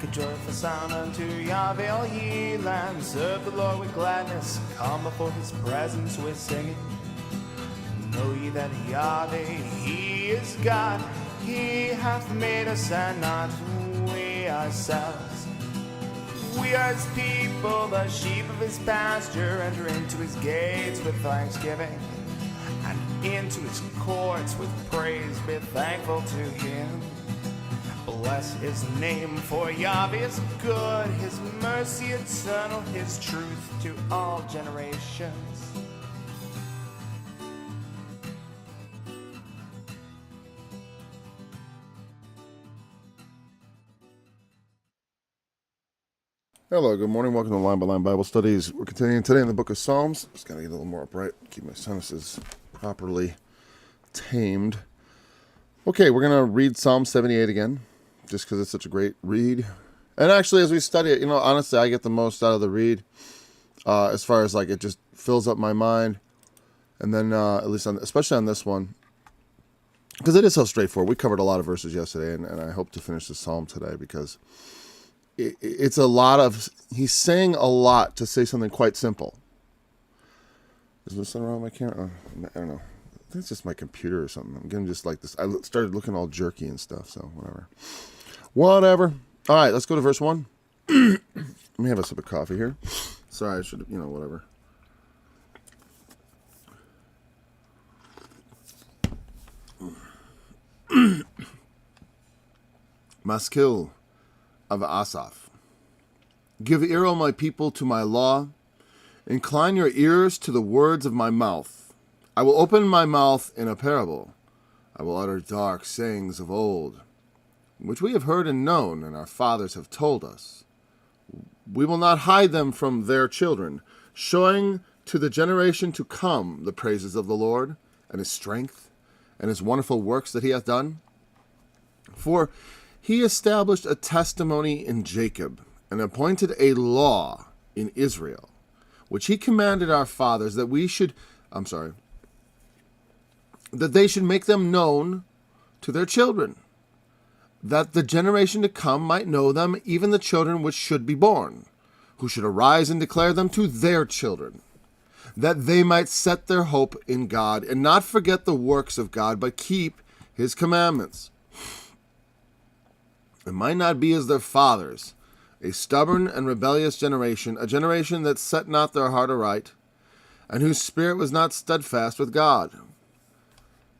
a joyful sound unto Yahweh, all ye lands. Serve the Lord with gladness. Come before his presence with singing. Know ye that Yahweh, he is God. He hath made us and not we ourselves. We are his people, the sheep of his pasture. Enter into his gates with thanksgiving, and into his courts with praise. Be thankful to him. Bless his name, for Yahweh is good. His mercy eternal, his truth to all generations. Hello, good morning. Welcome to Line by Line Bible Studies. We're continuing today in the book of Psalms. Just got to get a little more upright, keep my sinuses properly tamed. Okay, we're going to read Psalm 78 again, just because it's such a great read. And actually, as we study it, honestly, I get the most out of the read, as far as like it just fills up my mind. And then, at least especially on this one, because it is so straightforward. We covered a lot of verses yesterday, and I hope to finish the Psalm today because it's a lot of, he's saying a lot to say something quite simple. Is there something wrong with my camera? I don't know. I think it's just my computer or something. I'm getting just like this. I started looking all jerky and stuff, so whatever. All right, let's go to verse 1. Let me have a sip of coffee here. Sorry, I should, whatever. Maskil of Asaph. Give ear, O my people, to my law. Incline your ears to the words of my mouth. I will open my mouth in a parable. I will utter dark sayings of old, which we have heard and known, and our fathers have told us. We will not hide them from their children, showing to the generation to come the praises of the Lord, and his strength, and his wonderful works that he hath done. For he established a testimony in Jacob, and appointed a law in Israel, which he commanded our fathers that they should make them known to their children, that the generation to come might know them, even the children which should be born, who should arise and declare them to their children, that they might set their hope in God, and not forget the works of God, but keep his commandments. It might not be as their fathers, a stubborn and rebellious generation, a generation that set not their heart aright, and whose spirit was not steadfast with God.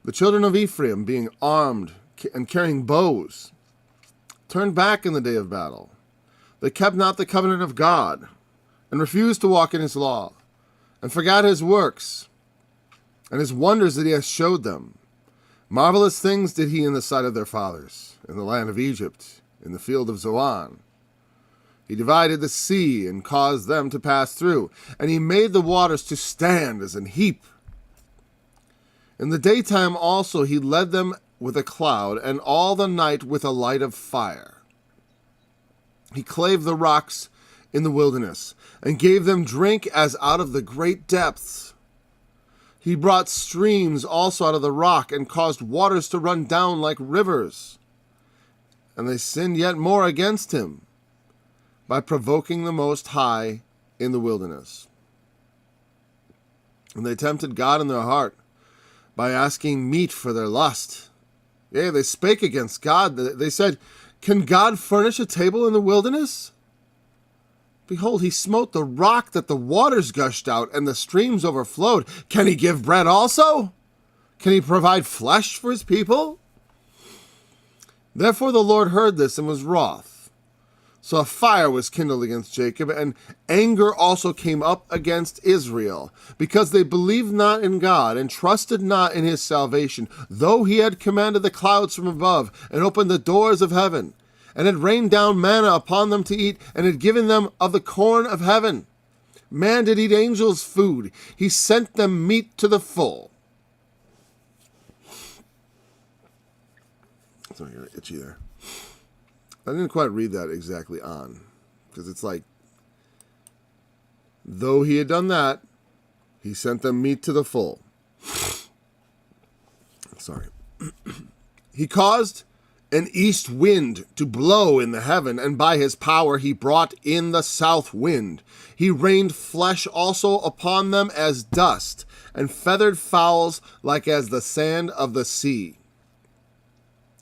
The children of Ephraim, being armed and carrying bows, turned back in the day of battle. They kept not the covenant of God, and refused to walk in his law, and forgot his works, and his wonders that he hath showed them. Marvelous things did he in the sight of their fathers, in the land of Egypt, in the field of Zoan. He divided the sea and caused them to pass through, and he made the waters to stand as an heap. In the daytime also he led them with a cloud, and all the night with a light of fire. He clave the rocks in the wilderness, and gave them drink as out of the great depths. He brought streams also out of the rock, and caused waters to run down like rivers. And they sinned yet more against him, by provoking the Most High in the wilderness. And they tempted God in their heart, by asking meat for their lust. Yea, they spake against God. They said, Can God furnish a table in the wilderness? Behold, he smote the rock that the waters gushed out, and the streams overflowed. Can he give bread also? Can he provide flesh for his people? Therefore the Lord heard this and was wroth. So a fire was kindled against Jacob, and anger also came up against Israel, because they believed not in God, and trusted not in his salvation, though he had commanded the clouds from above, and opened the doors of heaven, and had rained down manna upon them to eat, and had given them of the corn of heaven. Man did eat angels' food. He sent them meat to the full. Sorry, I got itchy there. I didn't quite read that exactly on, because it's like, though he had done that, he sent them meat to the full. Sorry. He caused an east wind to blow in the heaven, and by his power he brought in the south wind. He rained flesh also upon them as dust, and feathered fowls like as the sand of the sea.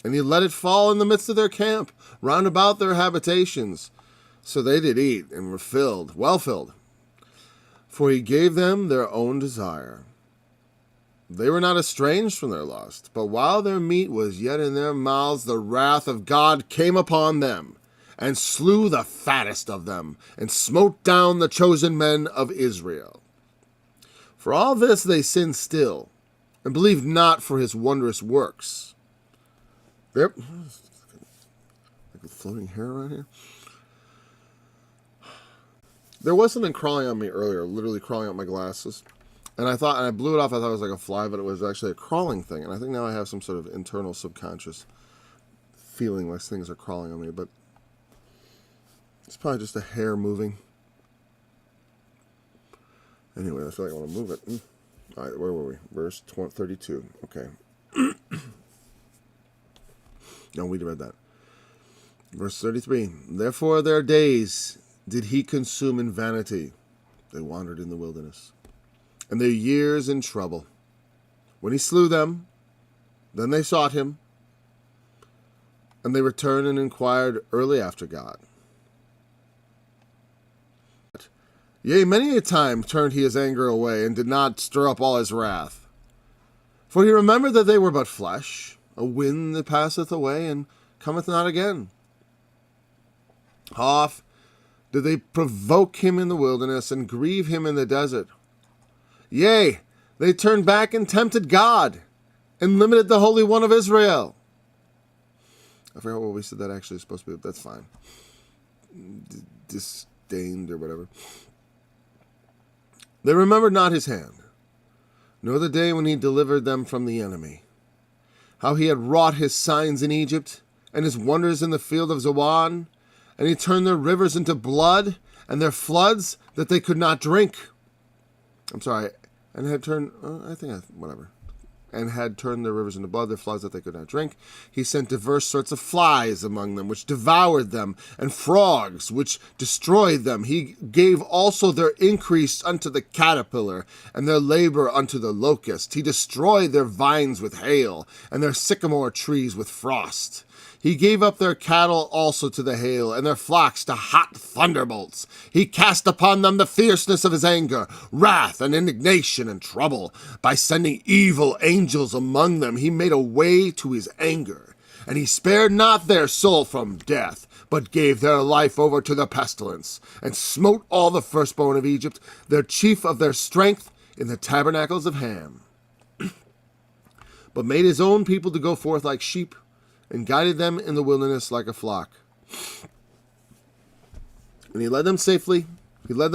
And he let it fall in the midst of their camp, round about their habitations. So they did eat, and were filled, well filled. For he gave them their own desire. They were not estranged from their lust, but while their meat was yet in their mouths, the wrath of God came upon them, and slew the fattest of them, and smote down the chosen men of Israel. For all this they sinned still, and believed not for his wondrous works. Yep. Like a floating hair around here. There was something crawling on me earlier, literally crawling on my glasses. And I blew it off. I thought it was like a fly, but it was actually a crawling thing. And I think now I have some sort of internal subconscious feeling like things are crawling on me. But it's probably just a hair moving. Anyway, I feel like I want to move it. All right, where were we? Verse 32. Okay. No, we read that. Verse 33. Therefore their days did he consume in vanity. They wandered in the wilderness. And their years in trouble. When he slew them, then they sought him, and they returned and inquired early after God. Yea, many a time turned he his anger away, and did not stir up all his wrath. For he remembered that they were but flesh, a wind that passeth away, and cometh not again. How oft did they provoke him in the wilderness, and grieve him in the desert? Yea, they turned back and tempted God, and limited the Holy One of Israel. I forgot what we said that actually is supposed to be. That's fine. Disdained or whatever. They remembered not his hand, nor the day when he delivered them from the enemy. How he had wrought his signs in Egypt, and his wonders in the field of Zoan, and he turned their rivers into blood, and their floods that they could not drink. I'm sorry. And had turned, and had turned their rivers into blood, their floods that they could not drink. He sent diverse sorts of flies among them, which devoured them, and frogs, which destroyed them. He gave also their increase unto the caterpillar, and their labor unto the locust. He destroyed their vines with hail, and their sycamore trees with frost. He gave up their cattle also to the hail, and their flocks to hot thunderbolts. He cast upon them the fierceness of his anger, wrath, and indignation, and trouble. By sending evil angels among them, he made a way to his anger. And he spared not their soul from death, but gave their life over to the pestilence, and smote all the firstborn of Egypt, their chief of their strength, in the tabernacles of Ham. But made his own people to go forth like sheep, and guided them in the wilderness like a flock. And he led them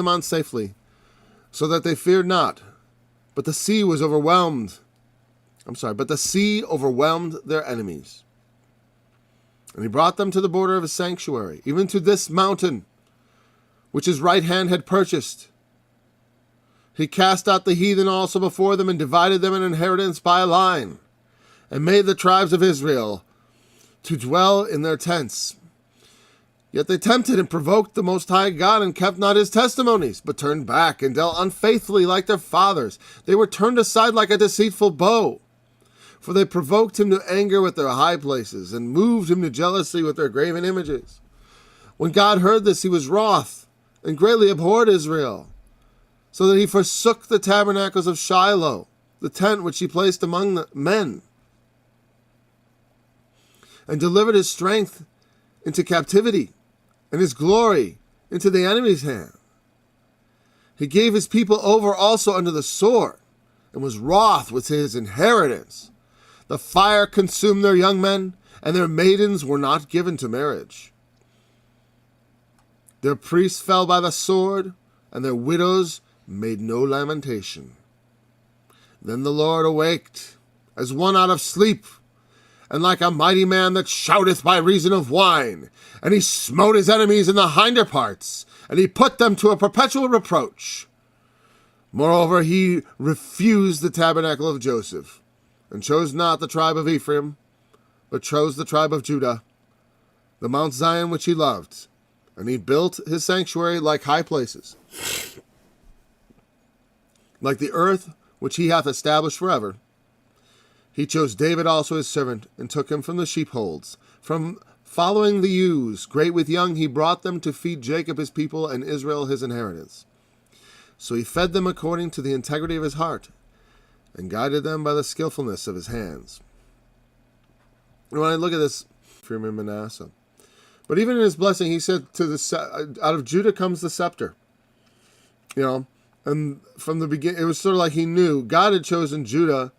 on safely, so that they feared not. But the sea overwhelmed their enemies. And he brought them to the border of his sanctuary, even to this mountain, which his right hand had purchased. He cast out the heathen also before them, and divided them an inheritance by a line, and made the tribes of Israel to dwell in their tents. Yet they tempted and provoked the Most High God, and kept not his testimonies, but turned back, and dealt unfaithfully like their fathers. They were turned aside like a deceitful bow. For they provoked him to anger with their high places, and moved him to jealousy with their graven images. When God heard this, he was wroth, and greatly abhorred Israel, so that he forsook the tabernacles of Shiloh, the tent which he placed among the men, and delivered his strength into captivity, and his glory into the enemy's hand. He gave his people over also unto the sword, and was wroth with his inheritance. The fire consumed their young men, and their maidens were not given to marriage. Their priests fell by the sword, and their widows made no lamentation. Then the Lord awaked, as one out of sleep, and like a mighty man that shouteth by reason of wine. And he smote his enemies in the hinder parts, and he put them to a perpetual reproach. Moreover, he refused the tabernacle of Joseph, and chose not the tribe of Ephraim, but chose the tribe of Judah, the Mount Zion which he loved, and he built his sanctuary like high places, like the earth which he hath established forever. He chose David also his servant, and took him from the sheepfolds, from following the ewes, great with young, he brought them to feed Jacob his people, and Israel his inheritance. So he fed them according to the integrity of his heart, and guided them by the skillfulness of his hands. And when I look at this, Ephraim and Manasseh, but even in his blessing, he said, out of Judah comes the scepter. And from the beginning, it was sort of like he knew God had chosen Judah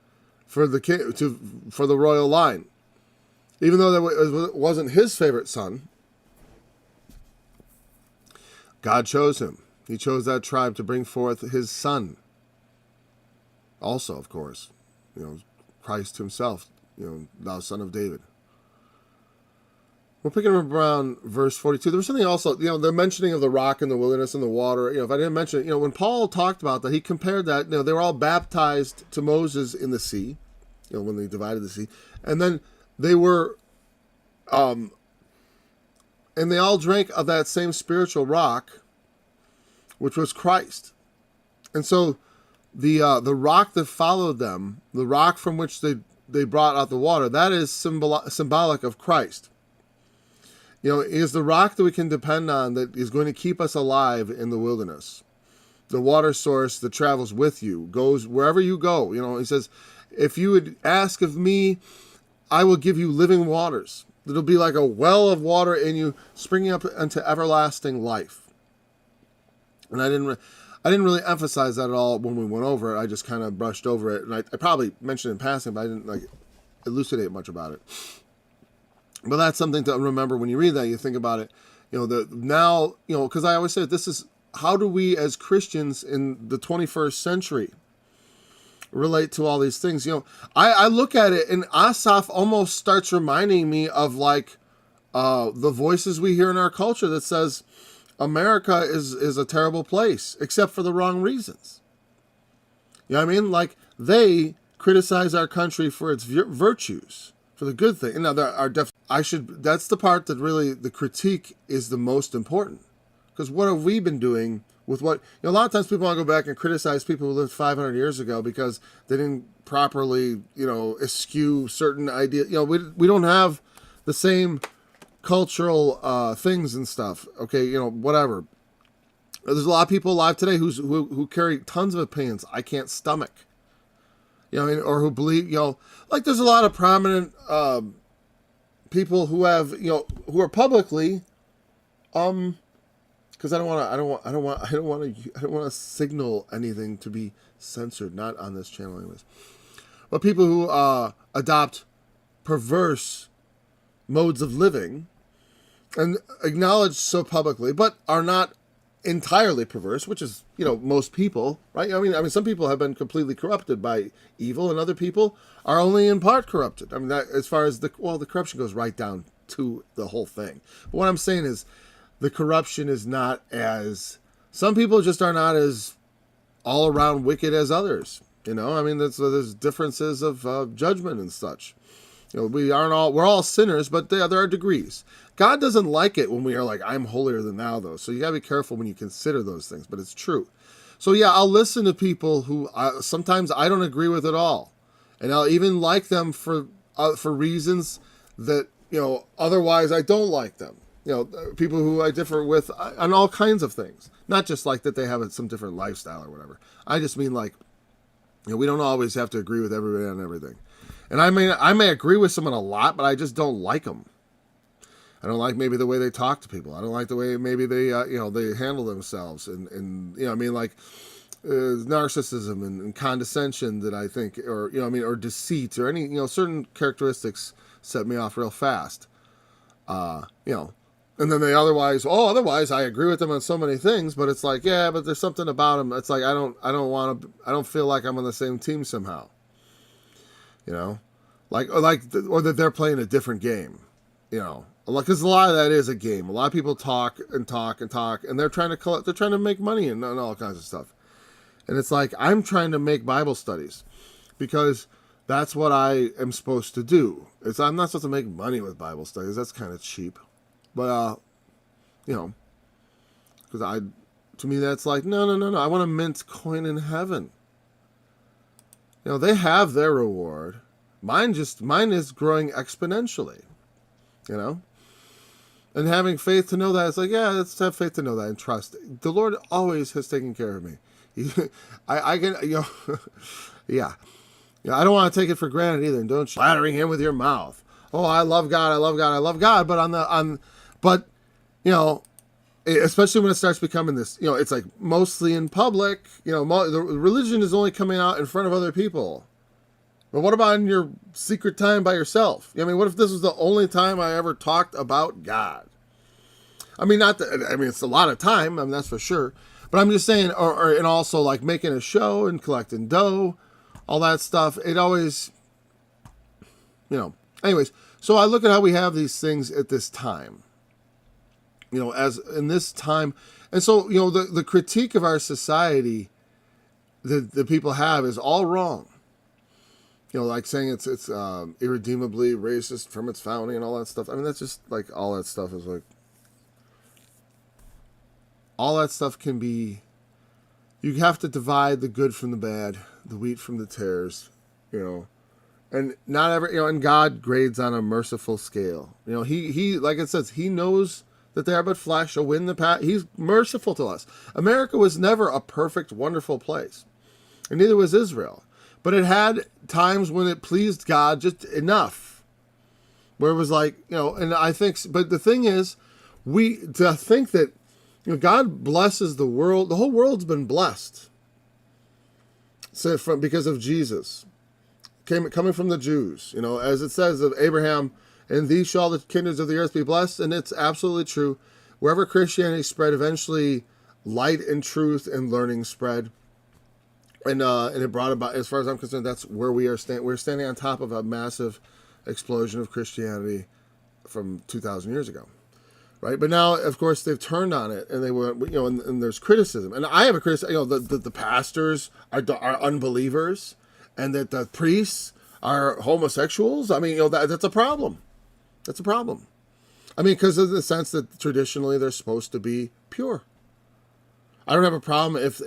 for the royal line, even though that wasn't his favorite son. God chose him. He chose that tribe to bring forth his son. Also, of course, Christ himself, thou son of David. We're picking up around verse 42. There was something also, the mentioning of the rock and the wilderness and the water. If I didn't mention it, when Paul talked about that, he compared that, they were all baptized to Moses in the sea, when they divided the sea. And then they were, and they all drank of that same spiritual rock, which was Christ. And so the rock that followed them, the rock from which they brought out the water, that is symbolic of Christ. Is the rock that we can depend on, that is going to keep us alive in the wilderness. The water source that travels with you, goes wherever you go. He says, if you would ask of me, I will give you living waters. It'll be like a well of water in you, springing up into everlasting life. And I didn't really emphasize that at all when we went over it. I just kind of brushed over it. And I probably mentioned it in passing, but I didn't elucidate much about it. But that's something to remember when you read that. You think about it, because I always say this is, how do we as Christians in the 21st century relate to all these things? I look at it, and Asaph almost starts reminding me of the voices we hear in our culture that says America is a terrible place, except for the wrong reasons. They criticize our country for its virtues, for the good thing. And now there are that's the part that really, the critique is the most important. Because what have we been doing with what, a lot of times people want to go back and criticize people who lived 500 years ago because they didn't properly, eschew certain ideas. We don't have the same cultural things and stuff. Okay, whatever. There's a lot of people alive today who carry tons of opinions I can't stomach. Or who believe, there's a lot of prominent people who have, who are publicly, because I don't want to signal anything to be censored, not on this channel anyways. But people who adopt perverse modes of living and acknowledge so publicly, but are not entirely perverse, which is, most people, right? I mean, some people have been completely corrupted by evil, and other people are only in part corrupted. That, as far as the corruption goes right down to the whole thing. But what I'm saying is, the corruption is not as, some people just are not as all around wicked as others. There's differences of judgment and such. We're all sinners, but there are degrees. God doesn't like it when we are like, I'm holier than thou, though. So you gotta be careful when you consider those things, but it's true. So yeah, I'll listen to people who sometimes I don't agree with at all. And I'll even like them for reasons that, otherwise I don't like them. People who I differ with on all kinds of things. Not just like that they have some different lifestyle or whatever. I just mean we don't always have to agree with everybody on everything. And I may agree with someone a lot, but I just don't like them. I don't like maybe the way they talk to people. I don't like the way maybe they they handle themselves, and narcissism and condescension that I think, or or deceit, or any certain characteristics set me off real fast. And then they otherwise I agree with them on so many things, but it's like, yeah, but there's something about them. It's like I don't feel like I'm on the same team somehow. Or that they're playing a different game. Because a lot of that is a game. A lot of people talk, and they're trying to make money and all kinds of stuff. And it's like, I'm trying to make Bible studies, because That's what I am supposed to do. I'm not supposed to make money with Bible studies. That's kind of cheap. But, because to me, that's like, no. I want a mint coin in heaven. They have their reward. Mine is growing exponentially, and having faith to know that, it's like, yeah, let's have faith to know that and trust. The Lord always has taken care of me. I can, yeah. I don't want to take it for granted either. And don't flattering him with your mouth. Oh, I love God, I love God, I love God. But especially when it starts becoming this, it's like mostly in public. The religion is only coming out in front of other people. But what about in your secret time by yourself? What if this was the only time I ever talked about God? It's a lot of time. That's for sure. But I'm just saying, and also like making a show and collecting dough, all that stuff. It always, Anyways, so I look at how we have these things at this time. As in this time, and so the critique of our society that the people have is all wrong. Like saying it's irredeemably racist from its founding and all that stuff. That's just like all that stuff is like. All that stuff can be. You have to divide the good from the bad, the wheat from the tares, and not every and God grades on a merciful scale. He like it says, he knows that they are but flesh, shall win the path. He's merciful to us. America was never a perfect, wonderful place, and neither was Israel. But it had times when it pleased God just enough, where it was like, and I think, but the thing is, to think that, God blesses the world, the whole world's been blessed. So because of Jesus, coming from the Jews, as it says of Abraham, and these shall the kindreds of the earth be blessed, and it's absolutely true. Wherever Christianity spread, eventually light and truth and learning spread. And it brought about, as far as I'm concerned, that's where we are standing. We're standing on top of a massive explosion of Christianity from 2,000 years ago, right? But now, of course, they've turned on it, and they were, and there's criticism. And I have a criticism. The pastors are unbelievers, and that the priests are homosexuals. That's a problem. That's a problem. Because of the sense that traditionally they're supposed to be pure. I don't have a problem if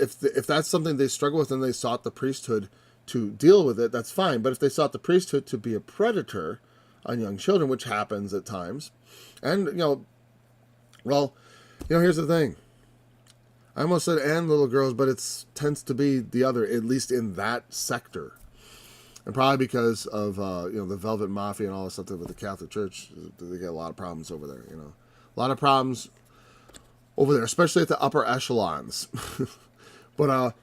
that's something they struggle with and they sought the priesthood to deal with it, that's fine. But if they sought the priesthood to be a predator on young children, which happens at times, and, here's the thing. I almost said and little girls, but it tends to be the other, at least in that sector. And probably because of, the Velvet Mafia and all this stuff with the Catholic Church, they get a lot of problems over there, A lot of problems over there, especially at the upper echelons. But, I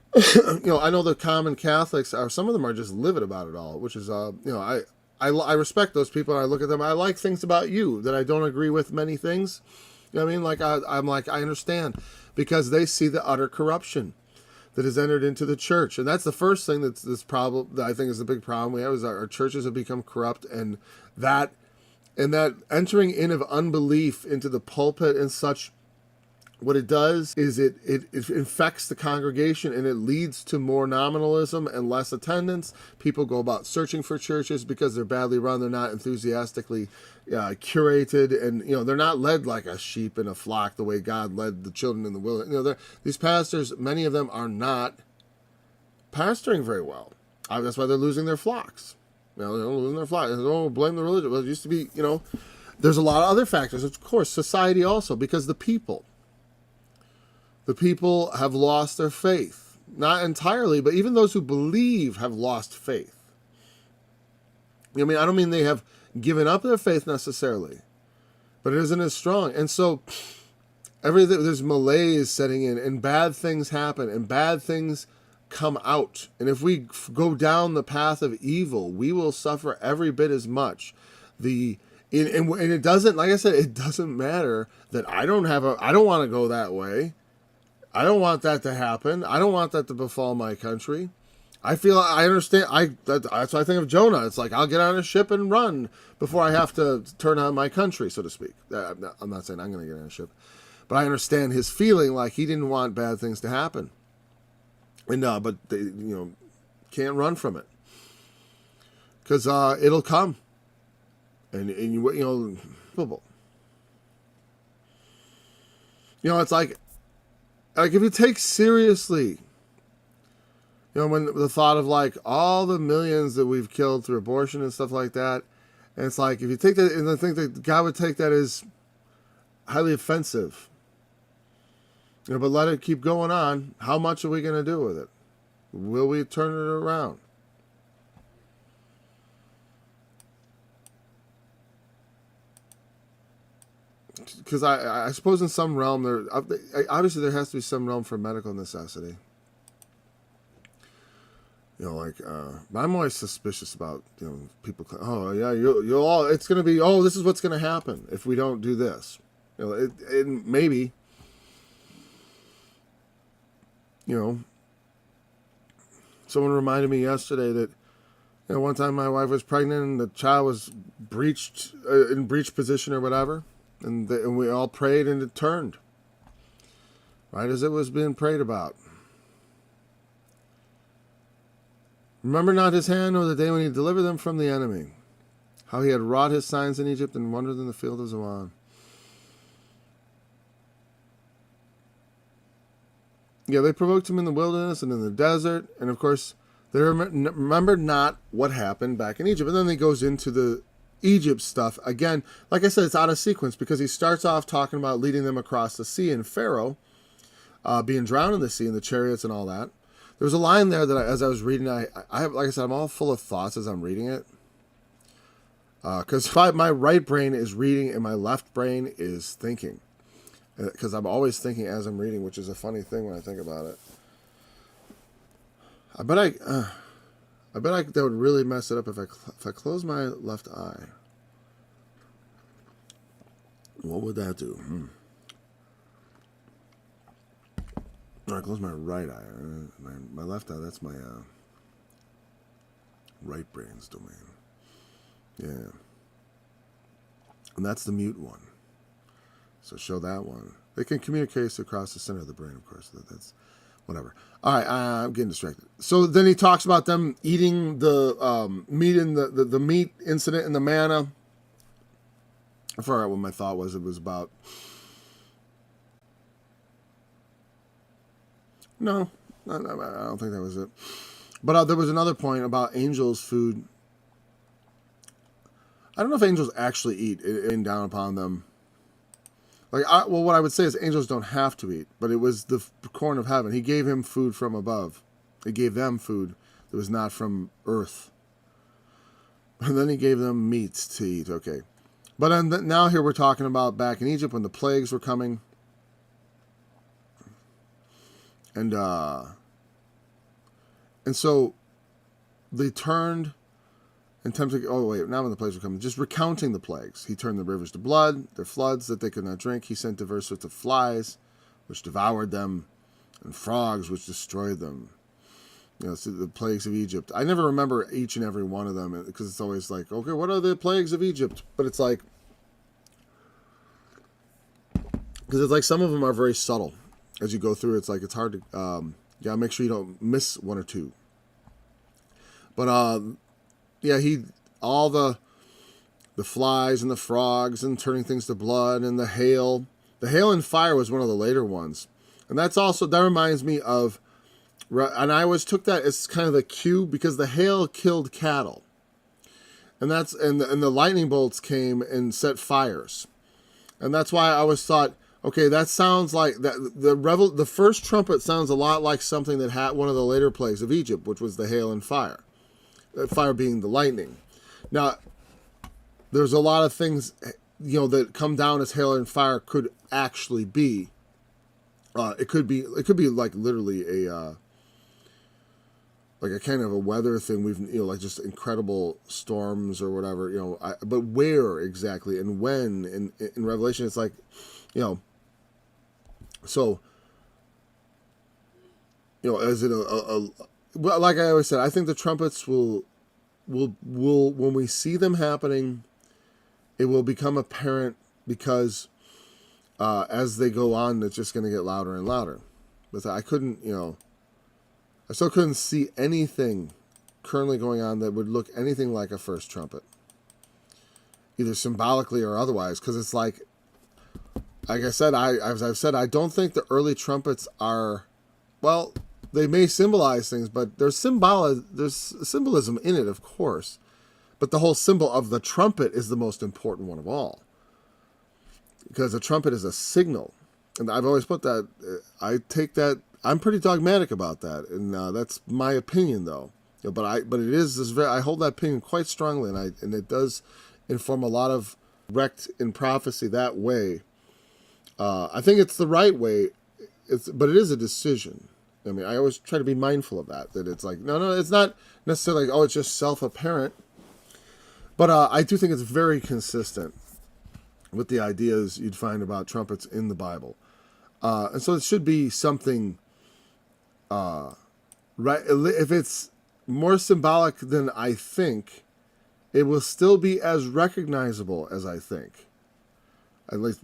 know the common Catholics, some of them are just livid about it all, which is, I respect those people, and I look at them, I like things about you that I don't agree with many things. I understand, because they see the utter corruption that has entered into the church. And that's the first thing that's this problem that I think is the big problem we have, is our churches have become corrupt, and that entering in of unbelief into the pulpit and such, what it does is it infects the congregation, and it leads to more nominalism and less attendance. People go about searching for churches because they're badly run. They're not enthusiastically curated, and they're not led like a sheep in a flock the way God led the children in the wilderness. These pastors, many of them are not pastoring very well. That's why they're losing their flocks. They're losing their flocks. They don't blame the religion. Well, it used to be, there's a lot of other factors. Of course, society also, because the people have lost their faith. Not entirely, but even those who believe have lost faith. I don't mean they have given up their faith necessarily, but it isn't as strong. And so there's malaise setting in, and bad things happen, and bad things come out. And if we go down the path of evil, we will suffer every bit as much. And it doesn't, like I said, it doesn't matter that I don't want to go that way. I don't want that to happen. I don't want that to befall my country. I understand. That's what I think of Jonah. It's like, I'll get on a ship and run before I have to turn on my country, so to speak. I'm not saying I'm going to get on a ship, but I understand his feeling like he didn't want bad things to happen. And but they, can't run from it. because it'll come, and you know, it's like if you take seriously, you know, when the thought of like all the millions that we've killed through abortion and stuff like that, and it's like if you take that and I think that God would take that as highly offensive, you know, but let it keep going on. How much are we going to do with it? Will we turn it around? Because I suppose in some realm obviously there has to be some realm for medical necessity. You know, like I'm always suspicious about, you know, people. Oh yeah, you'll all. It's gonna be. Oh, this is what's gonna happen if we don't do this. You know, it maybe. You know, someone reminded me yesterday that, you know, one time my wife was pregnant and the child was in breech position or whatever, and we all prayed and it turned. Right as it was being prayed about. Remember not his hand nor the day when he delivered them from the enemy, how he had wrought his signs in Egypt and wonders in the field of Zoan. Yeah, they provoked him in the wilderness and in the desert, and of course they remembered not what happened back in Egypt. And then he goes into the Egypt stuff again. Like I said, it's out of sequence because he starts off talking about leading them across the sea and Pharaoh being drowned in the sea and the chariots and all that. There was a line there that as I was reading, I have, like I said, I'm all full of thoughts as I'm reading it. Because my right brain is reading and my left brain is thinking. Because I'm always thinking as I'm reading, which is a funny thing when I think about it. I bet that would really mess it up if I close my left eye. What would that do? I close my right eye. My left eye, that's my right brain's domain. Yeah. And that's the mute one. So show that one. They can communicate across the center of the brain, of course. That's whatever. All right, I'm getting distracted. So then he talks about them eating the meat in the meat incident in the manna. I forgot what my thought was. It was about... No, I don't think that was it. But there was another point about angels' food. I don't know if angels actually eat it down upon them. Well, what I would say is angels don't have to eat, but it was the corn of heaven. He gave him food from above. He gave them food that was not from earth. And then he gave them meats to eat. Okay. But now here we're talking about back in Egypt when the plagues were coming. And so they turned and tempted. Oh wait, now when the plagues were coming, just recounting the plagues. He turned the rivers to blood, their floods that they could not drink. He sent diverse sorts of flies, which devoured them, and frogs which destroyed them. You know, so the plagues of Egypt. I never remember each and every one of them because it's always like, okay, what are the plagues of Egypt? But it's like, because it's like some of them are very subtle. As you go through, it's like it's hard to, make sure you don't miss one or two. But all the flies and the frogs and turning things to blood and the hail. The hail and fire was one of the later ones, and that reminds me of, and I always took that as kind of the cue because the hail killed cattle, and the lightning bolts came and set fires, and that's why I always thought. Okay, that sounds like that. The first trumpet sounds a lot like something that had one of the later plagues of Egypt, which was the hail and fire. Fire being the lightning. Now, there's a lot of things, that come down as hail and fire could actually be. It could be like literally a kind of a weather thing. We've like just incredible storms or whatever. But where exactly and when in Revelation, it's like, So, is it well, like I always said, I think the trumpets will when we see them happening, it will become apparent because as they go on, it's just going to get louder and louder. But I still couldn't see anything currently going on that would look anything like a first trumpet, either symbolically or otherwise. Because it's like I said, as I've said, I don't think the early trumpets are, well, they may symbolize things, but there's symbolism in it, of course. But the whole symbol of the trumpet is the most important one of all, because a trumpet is a signal. And I've always put that, I take that, I'm pretty dogmatic about that, and that's my opinion, though. But it is this very, I hold that opinion quite strongly, and it does inform a lot of wrecked in prophecy that way. I think it's the right way, but it is a decision. I mean, I always try to be mindful of that it's like, no, it's not necessarily like, oh, it's just self-apparent. But I do think it's very consistent with the ideas you'd find about trumpets in the Bible. And so it should be something, right? If it's more symbolic than I think, it will still be as recognizable as I think. At least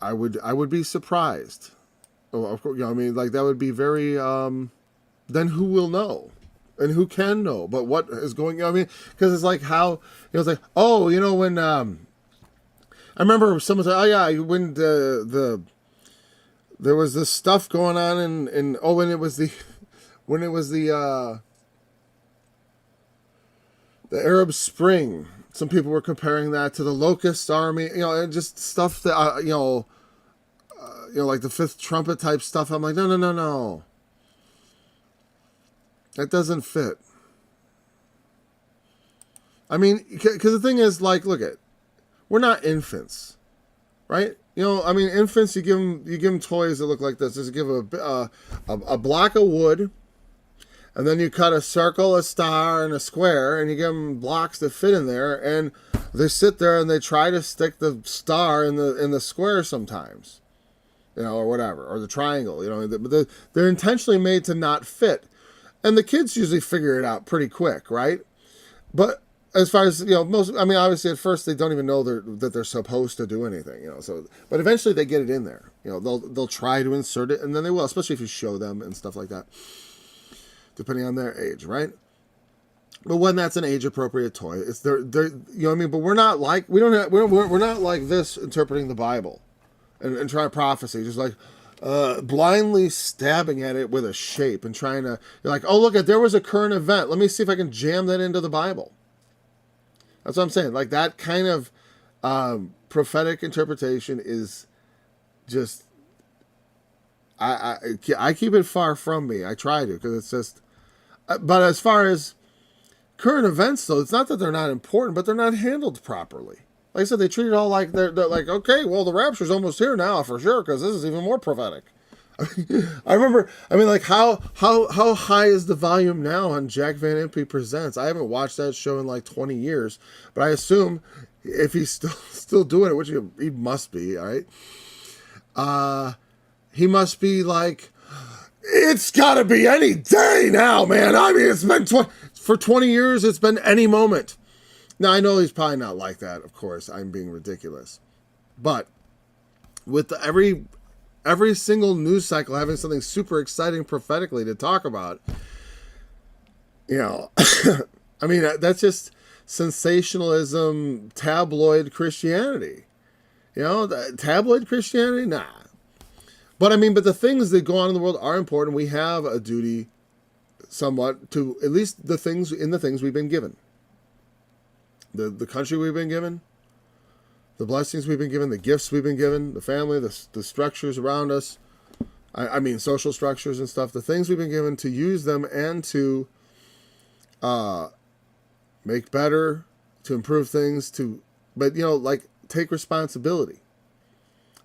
I would be surprised. Oh, of course, I mean, like, that would be very, then who will know? And who can know? But what is going on? I mean, because it's like how, it's like, oh, when, I remember someone said, oh yeah, when there was this stuff going on when it was the Arab Spring. Some people were comparing that to the Locust Army, and just stuff that, like the fifth trumpet type stuff. I'm like, no. That doesn't fit. I mean, because the thing is, like, we're not infants, right? Infants, you give them toys that look like this. Just give a block of wood, and then you cut a circle, a star, and a square, and you give them blocks that fit in there, and they sit there and they try to stick the star in the square sometimes. Or whatever, or the triangle, but they're intentionally made to not fit. And the kids usually figure it out pretty quick, right? But as far as, obviously at first they don't even know that they're supposed to do anything, but eventually they get it in there. They'll try to insert it, and then they will, especially if you show them and stuff like that, depending on their age, right? But when that's an age-appropriate toy, it's they're but we're not like, we're not like this interpreting the Bible. And try prophecy, just like blindly stabbing at it with a shape and trying to, you're like, oh, look, there was a current event. Let me see if I can jam that into the Bible. That's what I'm saying. Like, that kind of prophetic interpretation is just, I keep it far from me. I try to, because it's just, but as far as current events, though, it's not that they're not important, but they're not handled properly. Like I said, they treat it all like they're like, okay, well, the rapture's almost here now for sure, because this is even more prophetic. I remember, like, how high is the volume now on Jack Van Impe Presents? I haven't watched that show in like 20 years, but I assume if he's still doing it, which he must be, all right? He must be like, it's got to be any day now, man. I mean, it's been for 20 years. It's been any moment. Now, I know he's probably not like that, of course. I'm being ridiculous. But with every single news cycle having something super exciting prophetically to talk about, I mean, that's just sensationalism, tabloid Christianity. Tabloid Christianity? Nah. But, but the things that go on in the world are important. We have a duty somewhat to at least the things we've been given. The country we've been given, the blessings we've been given, the gifts we've been given, the family, the structures around us, I mean social structures and stuff, the things we've been given, to use them and to make better, to improve things, but take responsibility.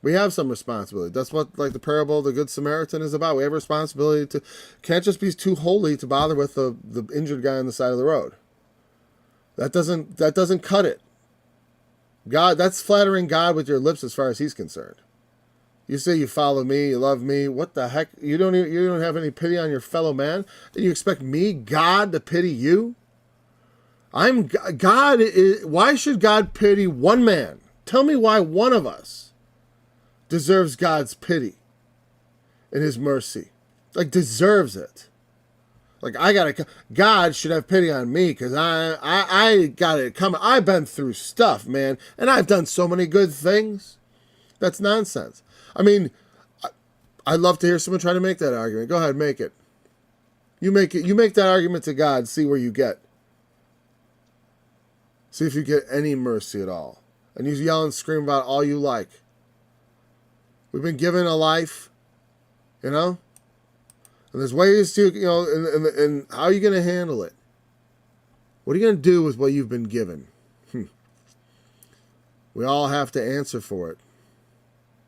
We have some responsibility. That's what the parable of the Good Samaritan is about. We have a responsibility to, can't just be too holy to bother with the injured guy on the side of the road. That doesn't cut it. God, that's flattering God with your lips as far as he's concerned. You say you follow me, you love me. What the heck? You don't have any pity on your fellow man? And you expect me, God, to pity you? I'm God. Why should God pity one man? Tell me why one of us deserves God's pity and his mercy. Deserves it. Like, God should have pity on me because I got it coming. I've been through stuff, man, and I've done so many good things. That's nonsense. I mean, I'd love to hear someone try to make that argument. Go ahead, make it. You make that argument to God, see where you get. See if you get any mercy at all. And you yell and scream about all you like. We've been given a life, you know? And there's ways to, you know, and how are you going to handle it? What are you going to do with what you've been given? We all have to answer for it,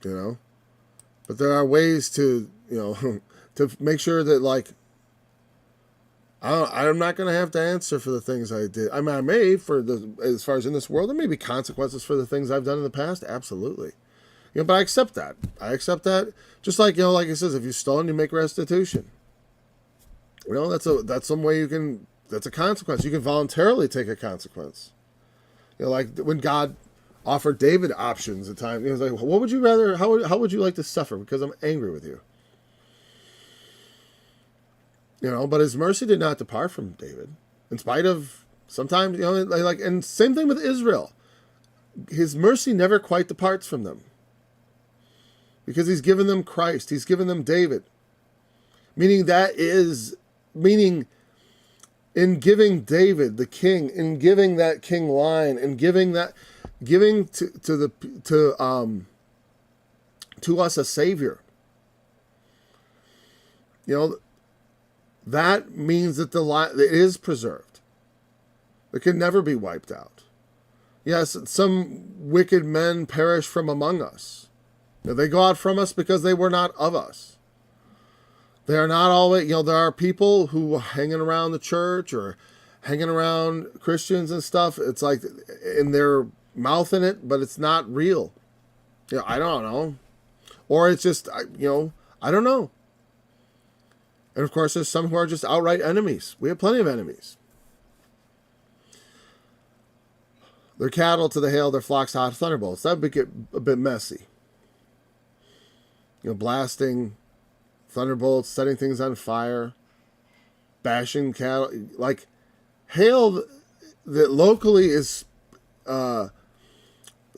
you know? But there are ways to, you know, to make sure that, like, I'm not going to have to answer for the things I did. I mean, I may, as far as in this world, there may be consequences for the things I've done in the past. Absolutely. You know, but I accept that. I accept that. Just like, you know, like it says, if you've stolen, you make restitution. You know, that's some way that's a consequence. You can voluntarily take a consequence. You know, like when God offered David options at times, he was like, what would you rather, how would you like to suffer? Because I'm angry with you. You know, but his mercy did not depart from David. In spite of sometimes, you know, like, and same thing with Israel. His mercy never quite departs from them. Because he's given them Christ. He's given them David. Meaning in giving David, the king, in giving that king line, and giving to us a savior. You know, that means that the line it is preserved. It can never be wiped out. Yes, some wicked men perish from among us. Now, they go out from us because they were not of us. They are not always, you know, there are people who are hanging around the church or hanging around Christians and stuff. It's like in their mouth in it, but it's not real. You know, I don't know. Or it's just, you know, I don't know. And of course, there's some who are just outright enemies. We have plenty of enemies. Their cattle to the hail, their flocks hot thunderbolts. That would get a bit messy. You know, blasting thunderbolts, setting things on fire, bashing cattle. Like, hail that locally is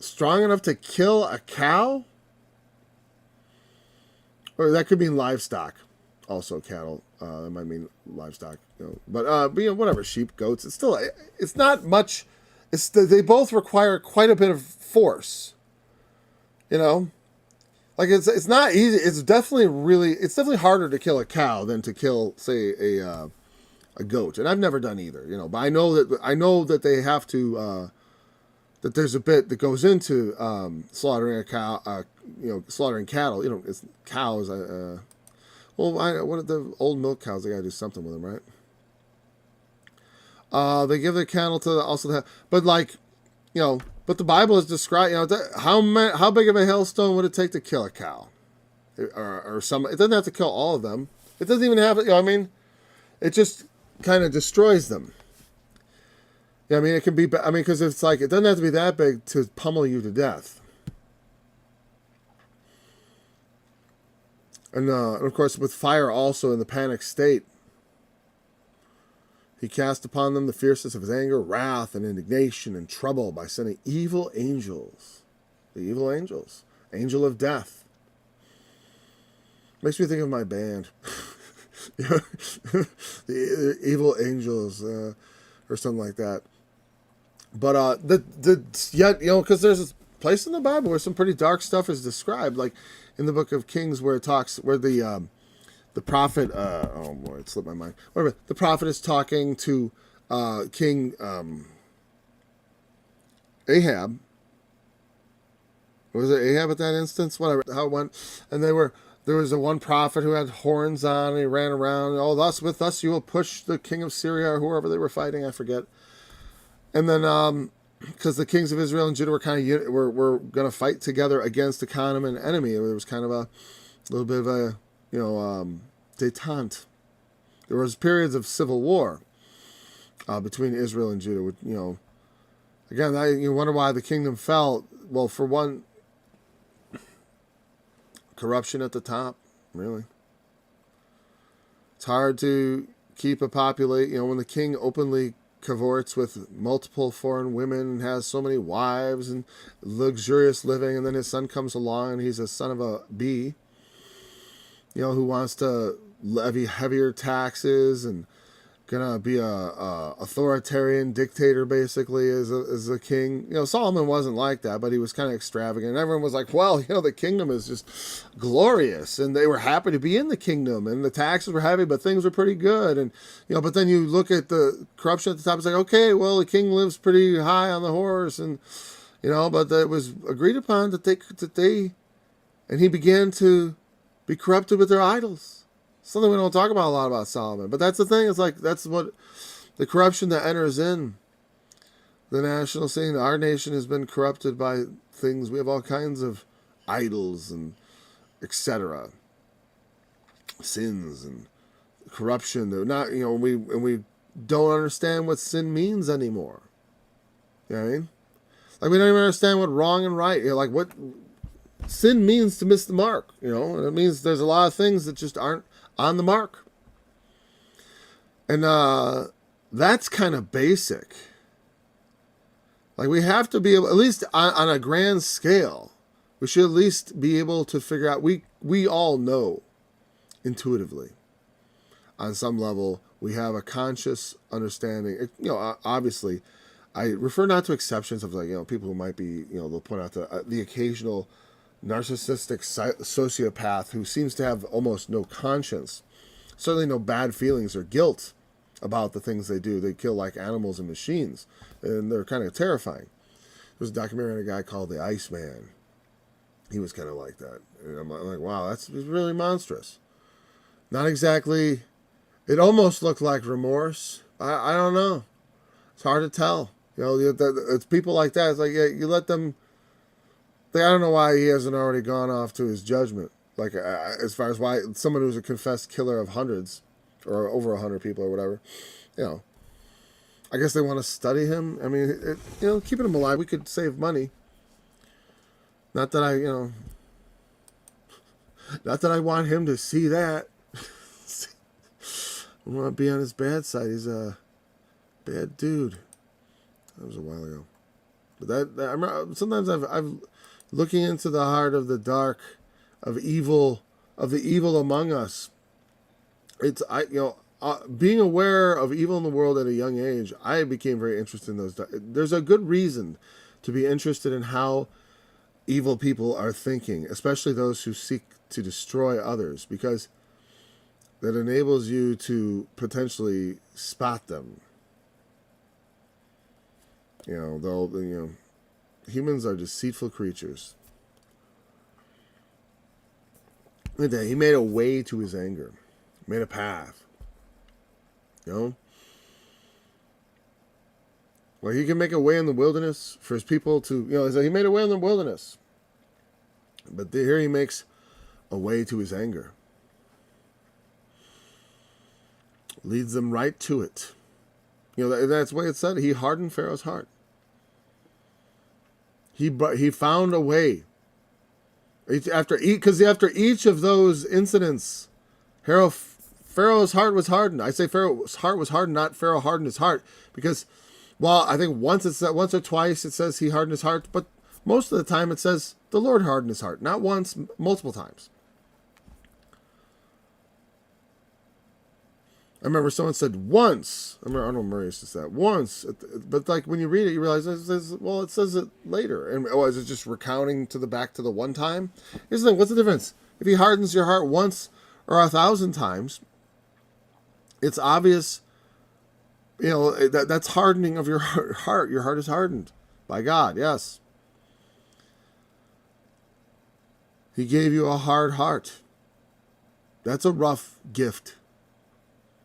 strong enough to kill a cow? Or that could mean livestock. Also cattle, that might mean livestock, you know. But you know, whatever, sheep, goats. It's not much. They both require quite a bit of force. You know, like it's not easy. It's definitely harder to kill a cow than to kill, say, a goat. And I've never done either. You know, but I know that they have to. That there's a bit that goes into slaughtering a cow. You know, slaughtering cattle. You know, it's cows. Well, what are the old milk cows? They gotta do something with them, right? They give their cattle to but like, you know, but the Bible is described. You know, how big of a hailstone would it take to kill a cow, or some? It doesn't have to kill all of them. It doesn't even have. You know, I mean, it just kind of destroys them. Yeah, I mean, it can be. I mean, because it's like it doesn't have to be that big to pummel you to death. And of course, with fire also in the panic state, he cast upon them the fierceness of his anger, wrath, and indignation, and trouble by sending evil angels. The evil angels. Angel of death. Makes me think of my band. the evil angels, or something like that. But yet, you know, because there's a place in the Bible where some pretty dark stuff is described, like in the book of Kings, where the prophet, oh boy, it slipped my mind. Whatever, the prophet is talking to King Ahab. Was it Ahab at that instance? Whatever, how it went. And there was a one prophet who had horns on, and he ran around. Oh, thus with us you will push the king of Syria, or whoever they were fighting, I forget. And then, because the kings of Israel and Judah were going to fight together against a common enemy. There was kind of a little bit of a, you know, détente. There was periods of civil war between Israel and Judah. You know, again, you wonder why the kingdom fell. Well, for one, corruption at the top. Really, it's hard to keep a populate. When the king openly cavorts with multiple foreign women and has so many wives and luxurious living, and then his son comes along and he's a son of a bee, who wants to levy heavier taxes and gonna be a authoritarian dictator basically as a king. Solomon wasn't like that, but he was kind of extravagant. And everyone was like, well, the kingdom is just glorious, and they were happy to be in the kingdom, and the taxes were heavy, but things were pretty good. And but then you look at the corruption at the top. It's like, okay, well, the king lives pretty high on the horse, and but it was agreed upon that they and he began to be corrupted with their idols. Something we don't talk about a lot about Solomon. But that's the thing. It's like that's what the corruption that enters in the national scene. Our nation has been corrupted by things. We have all kinds of idols and etc. Sins and corruption. They're not, we don't understand what sin means anymore. You know what I mean? Like we don't even understand what wrong and right. Like what sin means to miss the mark. And it means there's a lot of things that just aren't on the mark. And that's kind of basic. Like we have to be able, at least on a grand scale, we should at least be able to figure out, we all know intuitively on some level, we have a conscious understanding. Obviously, I refer not to exceptions of people who might be, they'll point out the occasional narcissistic sociopath who seems to have almost no conscience, certainly no bad feelings or guilt about the things they do. They kill like animals and machines, and they're kind of terrifying. There's a documentary on a guy called the Iceman. He was kind of like that. And I'm like, wow, that's really monstrous. Not exactly, it almost looked like remorse. I don't know. It's hard to tell. It's people like that. It's like, yeah, you let them, I don't know why he hasn't already gone off to his judgment. Like, as far as why someone who's a confessed killer of hundreds or over 100 people or whatever, I guess they want to study him. I mean, keeping him alive, we could save money. Not that I want him to see that. I want to be on his bad side. He's a bad dude. That was a while ago. But I remember, sometimes I've looking into the heart of the dark, of evil, of the evil among us. Being aware of evil in the world at a young age, I became very interested in those. There's a good reason to be interested in how evil people are thinking, especially those who seek to destroy others, because that enables you to potentially spot them. Humans are deceitful creatures. He made a way to his anger, made a path. Well, he can make a way in the wilderness for his people to, he made a way in the wilderness. But here he makes a way to his anger. Leads them right to it. That's the way it said. He hardened Pharaoh's heart. He found a way. After each of those incidents, Pharaoh's heart was hardened. I say Pharaoh's heart was hardened, not Pharaoh hardened his heart, because, I think once or twice it says he hardened his heart, but most of the time it says the Lord hardened his heart. Not once, multiple times. I remember someone said once. I remember Arnold Murray used to say that once, but like when you read it, you realize it says it later. And is it just recounting back to the one time? Here's the thing: what's the difference? If he hardens your heart once or 1,000 times, it's obvious. That's hardening of your heart. Your heart is hardened by God. Yes, He gave you a hard heart. That's a rough gift.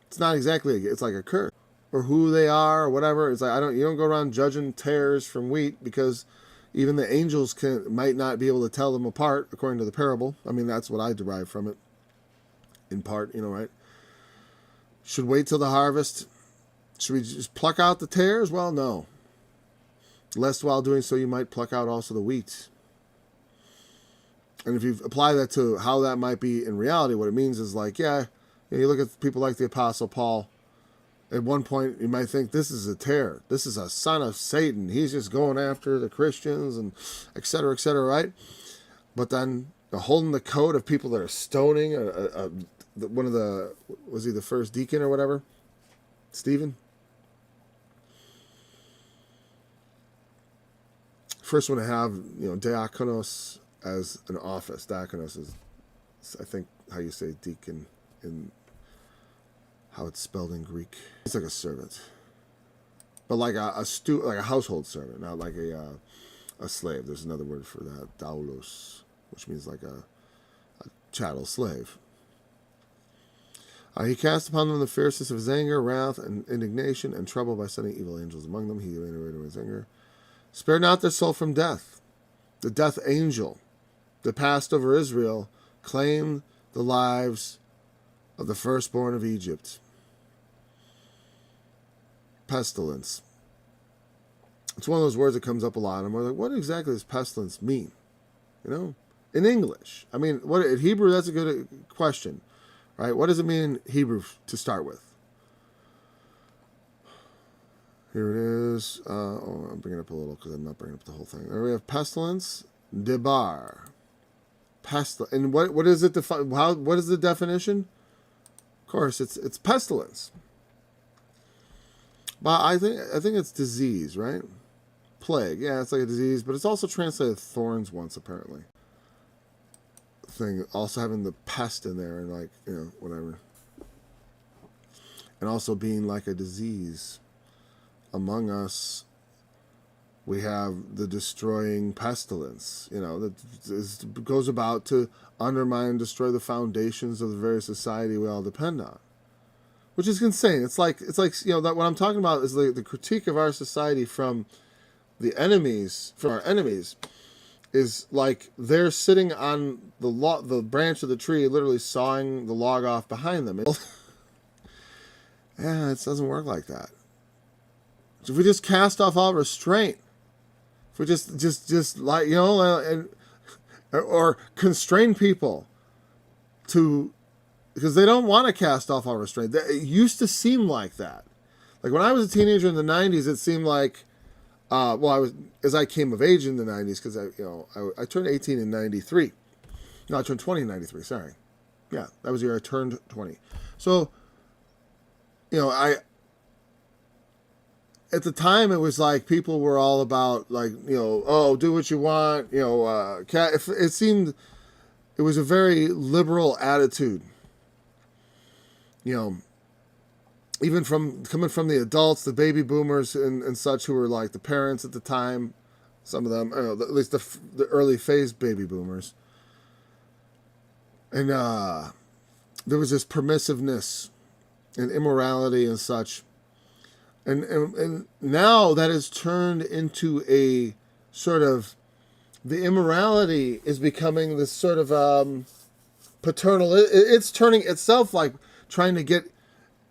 It's not exactly it's like a curse or who they are or whatever. It's like you don't go around judging tares from wheat, because even the angels might not be able to tell them apart according to the parable. I mean, that's what I derive from it in part, right? Should wait till the harvest. Should we just pluck out the tares? Well, no. Lest while doing so you might pluck out also the wheat. And if you apply that to how that might be in reality, what it means is like, you look at people like the Apostle Paul, At one point, you might think this is a terror. This is a son of Satan. He's just going after the Christians and et cetera, right? But then holding the coat of people that are stoning one of the, was he the first deacon or whatever? Stephen? First one to have, diakonos as an office. Diakonos is, I think, how you say deacon in how it's spelled in Greek. It's like a servant, but like like a household servant, not like a slave. There's another word for that, doulos, which means like a chattel slave. He cast upon them the fierceness of his anger, wrath, and indignation, and trouble by sending evil angels among them. He reiterated his anger. Spared not their soul from death. The death angel that passed over Israel claimed the lives of the firstborn of Egypt. Pestilence. It's one of those words that comes up a lot, and we're like, what exactly does pestilence mean? In English. I mean, in Hebrew, that's a good question, right? What does it mean in Hebrew to start with? Here it is. I'm bringing it up a little because I'm not bringing up the whole thing. There we have pestilence, debar. And what is it? What is the definition? Of course, it's pestilence. But I think it's disease, right? Plague. Yeah, it's like a disease, but it's also translated thorns once, apparently. Thing also having the pest in there and whatever. And also being like a disease. Among us, we have the destroying pestilence, that goes about to undermine and destroy the foundations of the very society we all depend on. Which is insane. It's like that what I'm talking about is the critique of our society from our enemies, is like they're sitting on the branch of the tree, literally sawing the log off behind them. Yeah, it doesn't work like that. So if we just cast off all restraint, if we just like or constrain people because they don't want to cast off all restraint. It used to seem like that. Like when I was a teenager in the 90s, it seemed like, as I came of age in the 90s, because I turned 18 in 93. No, I turned 20 in 93, sorry. Yeah, that was the year I turned 20. So, at the time, it was like people were all about do what you want. It seemed it was a very liberal attitude. Even coming from the adults, the baby boomers and such, who were like the parents at the time. Some of them, at least the early phase baby boomers. And there was this permissiveness and immorality and such. And now that has turned into a sort of, the immorality is becoming this sort of paternal. It's turning itself like trying to get,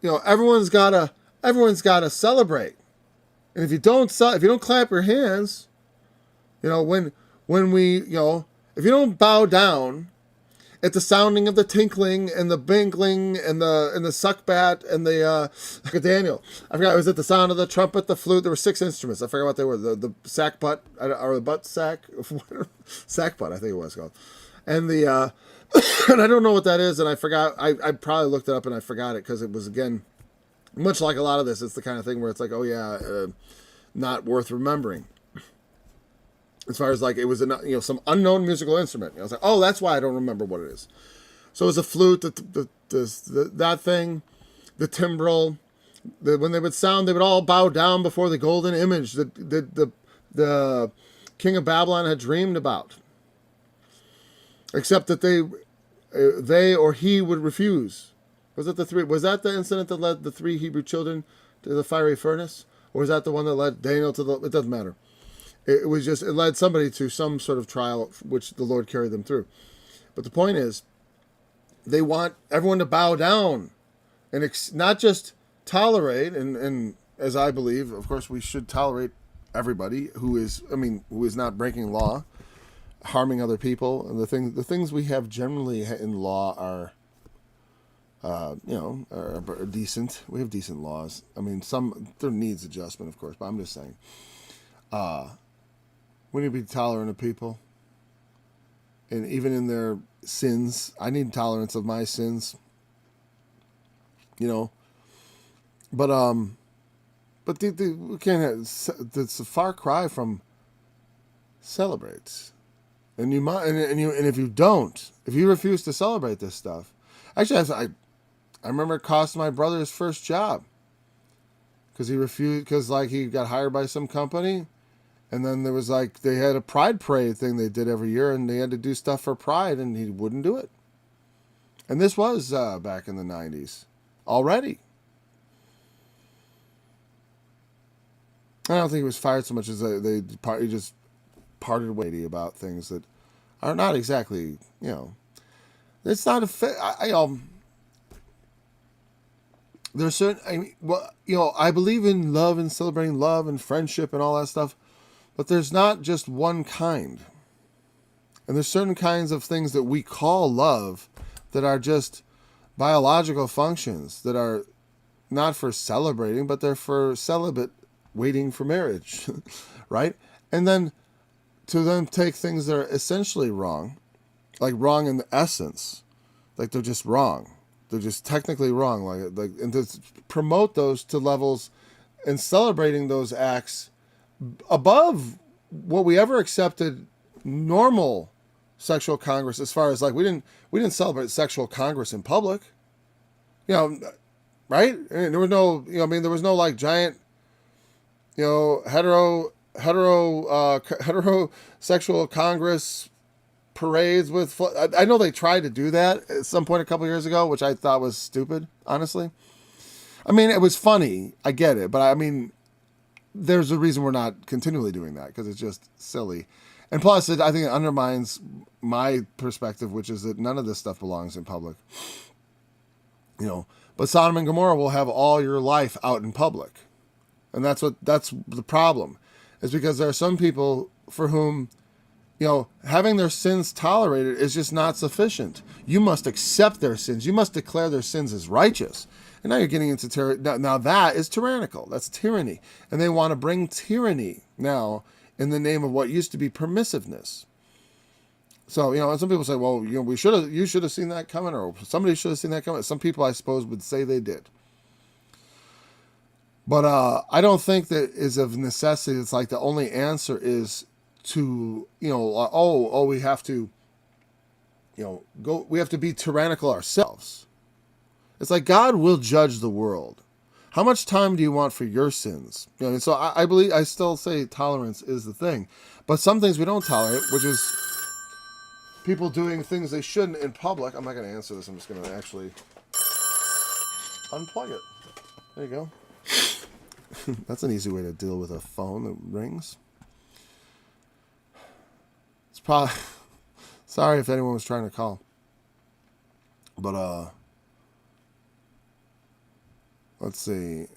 everyone's gotta celebrate. And if you don't clap your hands, when we, if you don't bow down at the sounding of the tinkling and the bingling and the suckbat and the Daniel. I forgot, was it the sound of the trumpet, the flute? There were 6 instruments. I forgot what they were. The sack butt, or the butt sack, sack butt, I think it was called. And the and I don't know what that is, and I forgot. I probably looked it up and I forgot it because it was, again, much like a lot of this. It's the kind of thing where it's like, not worth remembering. As far as like it was some unknown musical instrument. I was like, oh, that's why I don't remember what it is. So it was a flute, that thing, the timbrel. When they would sound, they would all bow down before the golden image that the king of Babylon had dreamed about. Except that they or he would refuse. Was that the incident that led the 3 Hebrew children to the fiery furnace? Or was that the one that led Daniel to it doesn't matter. It led somebody to some sort of trial, which the Lord carried them through. But the point is, they want everyone to bow down and not just tolerate, and as I believe, of course, we should tolerate everybody who is not breaking law, harming other people. And the things we have generally in law are decent. We have decent laws. I mean, there needs adjustment, of course, but I'm just saying. We need to be tolerant of people. And even in their sins, I need tolerance of my sins. But we can't have, it's a far cry from celebrates. And you might, and if you refuse to celebrate this stuff, actually, I remember it cost my brother his first job because he refused, because he got hired by some company, and then there was they had a pride parade thing they did every year, and they had to do stuff for pride, and he wouldn't do it. And this was back in the 90s already. I don't think he was fired so much as he just parted ways about things that are not exactly, it's not there's certain, I believe in love and celebrating love and friendship and all that stuff, but there's not just one kind. And there's certain kinds of things that we call love that are just biological functions that are not for celebrating, but they're for celibate waiting for marriage, right? And then to then take things that are essentially wrong, like wrong in the essence, like they're just wrong. They're just technically wrong, and to promote those to levels and celebrating those acts above what we ever accepted normal sexual congress, as far as we didn't celebrate sexual congress in public, right? And there was no, there was no giant, heterosexual congress parades with. I know they tried to do that at some point a couple years ago, which I thought was stupid, honestly. I mean, it was funny, I get it, but I mean, there's a reason we're not continually doing that, because it's just silly. And plus, I think it undermines my perspective, which is that none of this stuff belongs in public. But Sodom and Gomorrah will have all your life out in public. And that's the problem, is because there are some people for whom, having their sins tolerated is just not sufficient. You must accept their sins. You must declare their sins as righteous. And now you're getting into now that is tyrannical. That's tyranny. And they want to bring tyranny now in the name of what used to be permissiveness. So, and some people say, well, you should have seen that coming, or somebody should have seen that coming. Some people, I suppose, would say they did. But I don't think that is of necessity. It's the only answer is to, we have to, we have to be tyrannical ourselves. It's God will judge the world. How much time do you want for your sins? And so I still say tolerance is the thing. But some things we don't tolerate, which is people doing things they shouldn't in public. I'm not going to answer this. I'm just going to actually unplug it. There you go. That's an easy way to deal with a phone that rings. It's probably... Sorry if anyone was trying to call. But, let's see.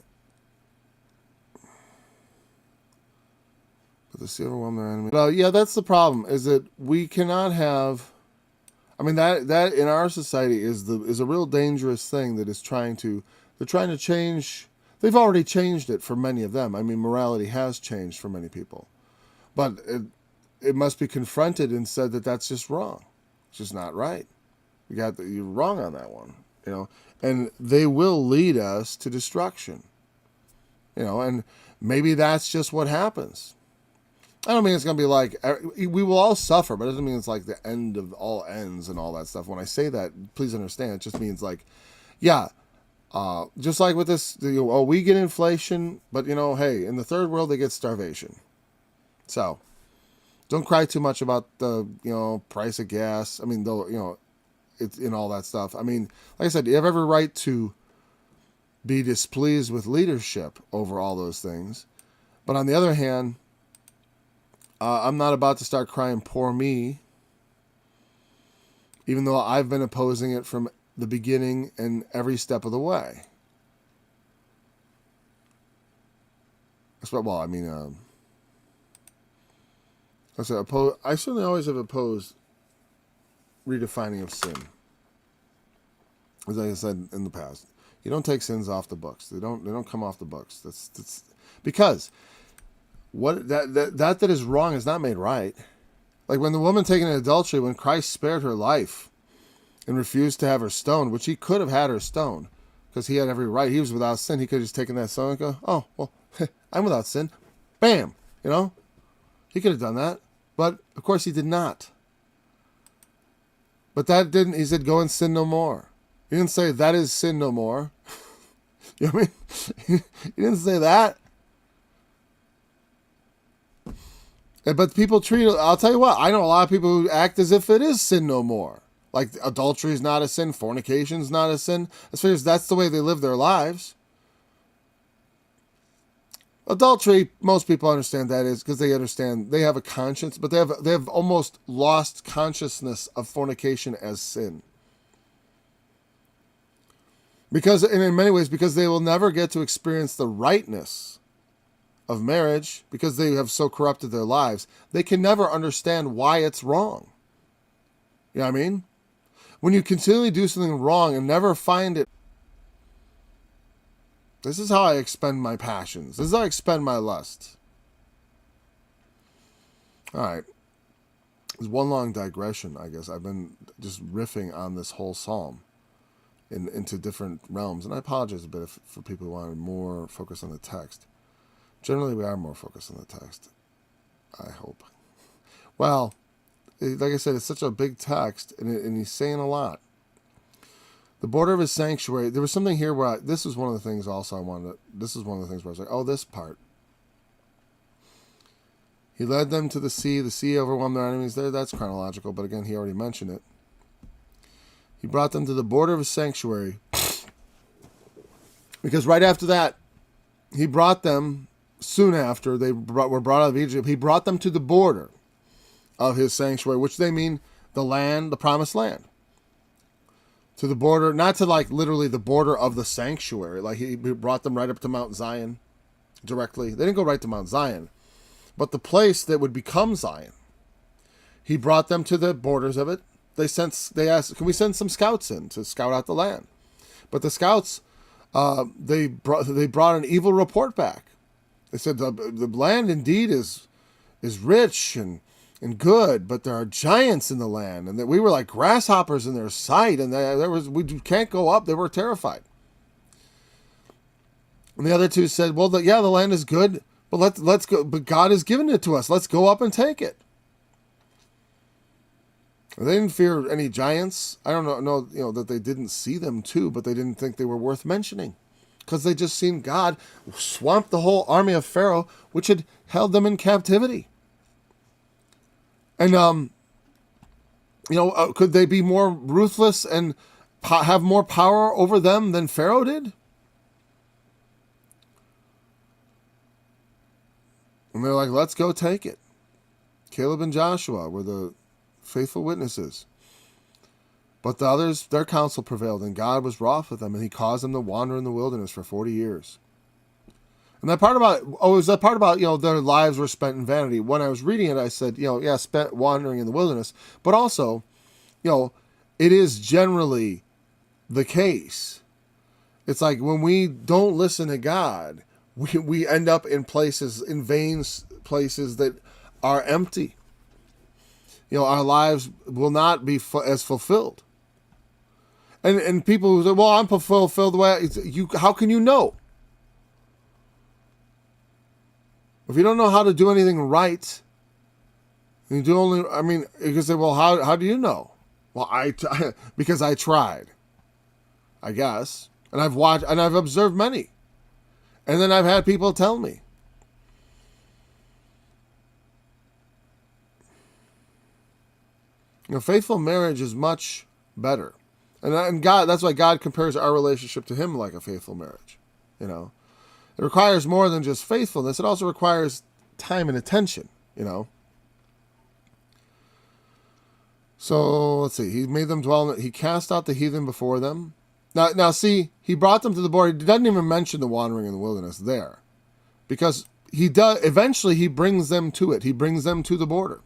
But the sea overwhelmed their enemy. But, yeah, that's the problem, is that we cannot have... I mean, that in our society is a real dangerous thing that is they're trying to change... They've already changed it for many of them. I mean, morality has changed for many people. But it must be confronted and said that that's just wrong. It's just not right. You're wrong on that one. And they will lead us to destruction. And maybe that's just what happens. I don't mean it's going to be we will all suffer, but it doesn't mean it's the end of all ends and all that stuff. When I say that, please understand, it just means just like with this, we get inflation, but hey, in the third world they get starvation. So don't cry too much about the price of gas. I mean, though it's in all that stuff. I mean, like I said, you have every right to be displeased with leadership over all those things, but on the other hand, I'm not about to start crying poor me, even though I've been opposing it from the beginning and every step of the way. Well, I mean, I certainly always have opposed redefining of sin. as I said in the past, you don't take sins off the books. They don't come off the books. That's because what that is wrong is not made right. Like when the woman taken in adultery, when Christ spared her life and refused to have her stoned, which he could have had her stoned because he had every right. He was without sin. He could have just taken that stone and go, oh, well, I'm without sin. Bam. You know, he could have done that. But of course he did not. But that didn't, he said, go and sin no more. He didn't say that is sin no more. You know what I mean? He didn't say that. But people treat, I'll tell you what, I know a lot of people who act as if it is sin no more. Like adultery is not a sin, fornication is not a sin. As far as that's the way they live their lives. Adultery, most people understand that is because they understand they have a conscience, but they have almost lost consciousness of fornication as sin. Because, and in many ways, because they will never get to experience the rightness of marriage, because they have so corrupted their lives, they can never understand why it's wrong. You know what I mean? When you continually do something wrong and never find it, this is how I expend my passions. This is how I expend my lust. All right. It's one long digression, I guess. I've been just riffing on this whole psalm into different realms. And I apologize a bit for people who want more focus on the text. Generally, we are more focused on the text, I hope. Well, like I said, it's such a big text, and he's saying a lot. The border of his sanctuary, there was something here where this was one of the things also I wanted to, this is one of the things where I was like, oh, this part. He led them to the sea overwhelmed their enemies. There, that's chronological, but again, he already mentioned it. He brought them to the border of his sanctuary. Because right after that, he brought them, soon after they were brought out of Egypt, he brought them to the border of his sanctuary, which they mean the land, the promised land. To the border, not to like literally the border of the sanctuary. Like he brought them right up to Mount Zion directly. They didn't go right to Mount Zion, but the place that would become Zion. He brought them to the borders of it. They asked, can we send some scouts in to scout out the land? But the scouts, they brought an evil report back. They said the land indeed is rich and good, but there are giants in the land, and that we were like grasshoppers in their sight, and we can't go up. They were terrified. And the other two said, "Well, the land is good, but let's go. But God has given it to us. Let's go up and take it." And they didn't fear any giants. I don't know, that they didn't see them too, but they didn't think they were worth mentioning, because they just seen God swamp the whole army of Pharaoh, which had held them in captivity. And, could they be more ruthless and have more power over them than Pharaoh did? And they're like, let's go take it. Caleb and Joshua were the faithful witnesses. But the others, their counsel prevailed, and God was wroth with them, and he caused them to wander in the wilderness for 40 years. And that part about, their lives were spent in vanity. When I was reading it, I said, spent wandering in the wilderness. But also, it is generally the case. It's like when we don't listen to God, we end up in vain places that are empty. Our lives will not be as fulfilled. And people who say, well, I'm fulfilled the way how can you know? If you don't know how to do anything right, you can say, well, how do you know? Well, because I tried, I guess. And I've watched, and I've observed many. And then I've had people tell me. Faithful marriage is much better. And God, that's why God compares our relationship to him like a faithful marriage. It requires more than just faithfulness. It also requires time and attention, So let's see. He made them dwell. He cast out the heathen before them. Now see, he brought them to the border. He doesn't even mention the wandering in the wilderness there, because he does. Eventually, he brings them to it. He brings them to the border.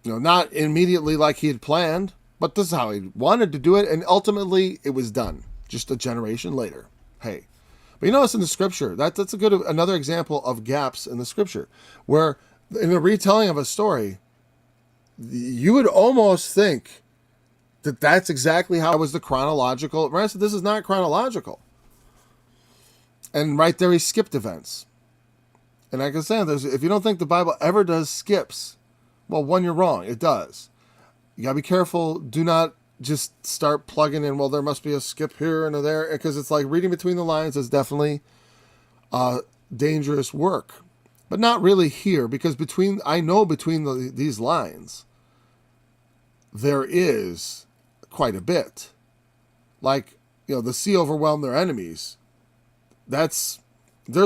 Not immediately like he had planned. But this is how he wanted to do it, and ultimately it was done just a generation later. Hey. But you notice in the scripture, that's another example of gaps in the scripture, where in a retelling of a story, you would almost think that that's exactly how it was the chronological. Right? So this is not chronological. And right there, he skipped events. And like I said, if you don't think the Bible ever does skips, well, one, you're wrong. It does. You got to be careful. Do not just start plugging in, well, there must be a skip here and there, because it's like reading between the lines is definitely dangerous work. But not really here, because between these lines, there is quite a bit. Like, the sea overwhelmed their enemies. There's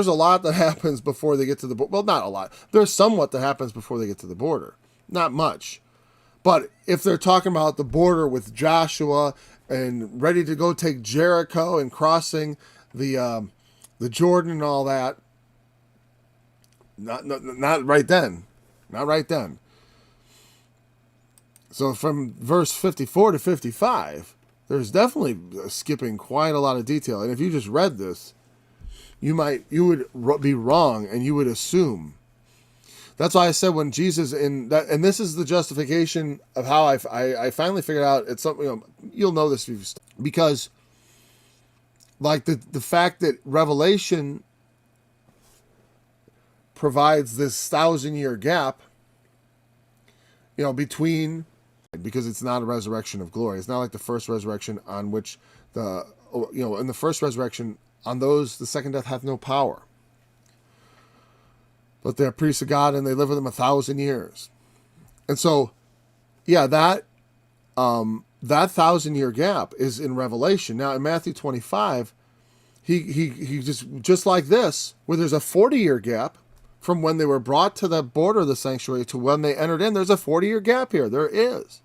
a lot that happens before they get to the border. Well, not a lot. There's somewhat that happens before they get to the border. Not much. But if they're talking about the border with Joshua and ready to go take Jericho and crossing the Jordan and all that, not right then. Not right then. So from verse 54 to 55, there's definitely skipping quite a lot of detail. And if you just read this, you would be wrong, and you would assume. That's why I said when Jesus and this is the justification of how I finally figured out it's something. You'll know this because, like the fact that Revelation provides this 1,000-year gap, between, because it's not a resurrection of glory. It's not like the first resurrection on which in the first resurrection on those the second death hath no power. But they're priests of God, and they live with him 1,000 years. And so, yeah, that 1,000-year gap is in Revelation. Now, in Matthew 25, he just like this, where there's a 40-year gap from when they were brought to the border of the sanctuary to when they entered in. There's a 40-year gap here. There is.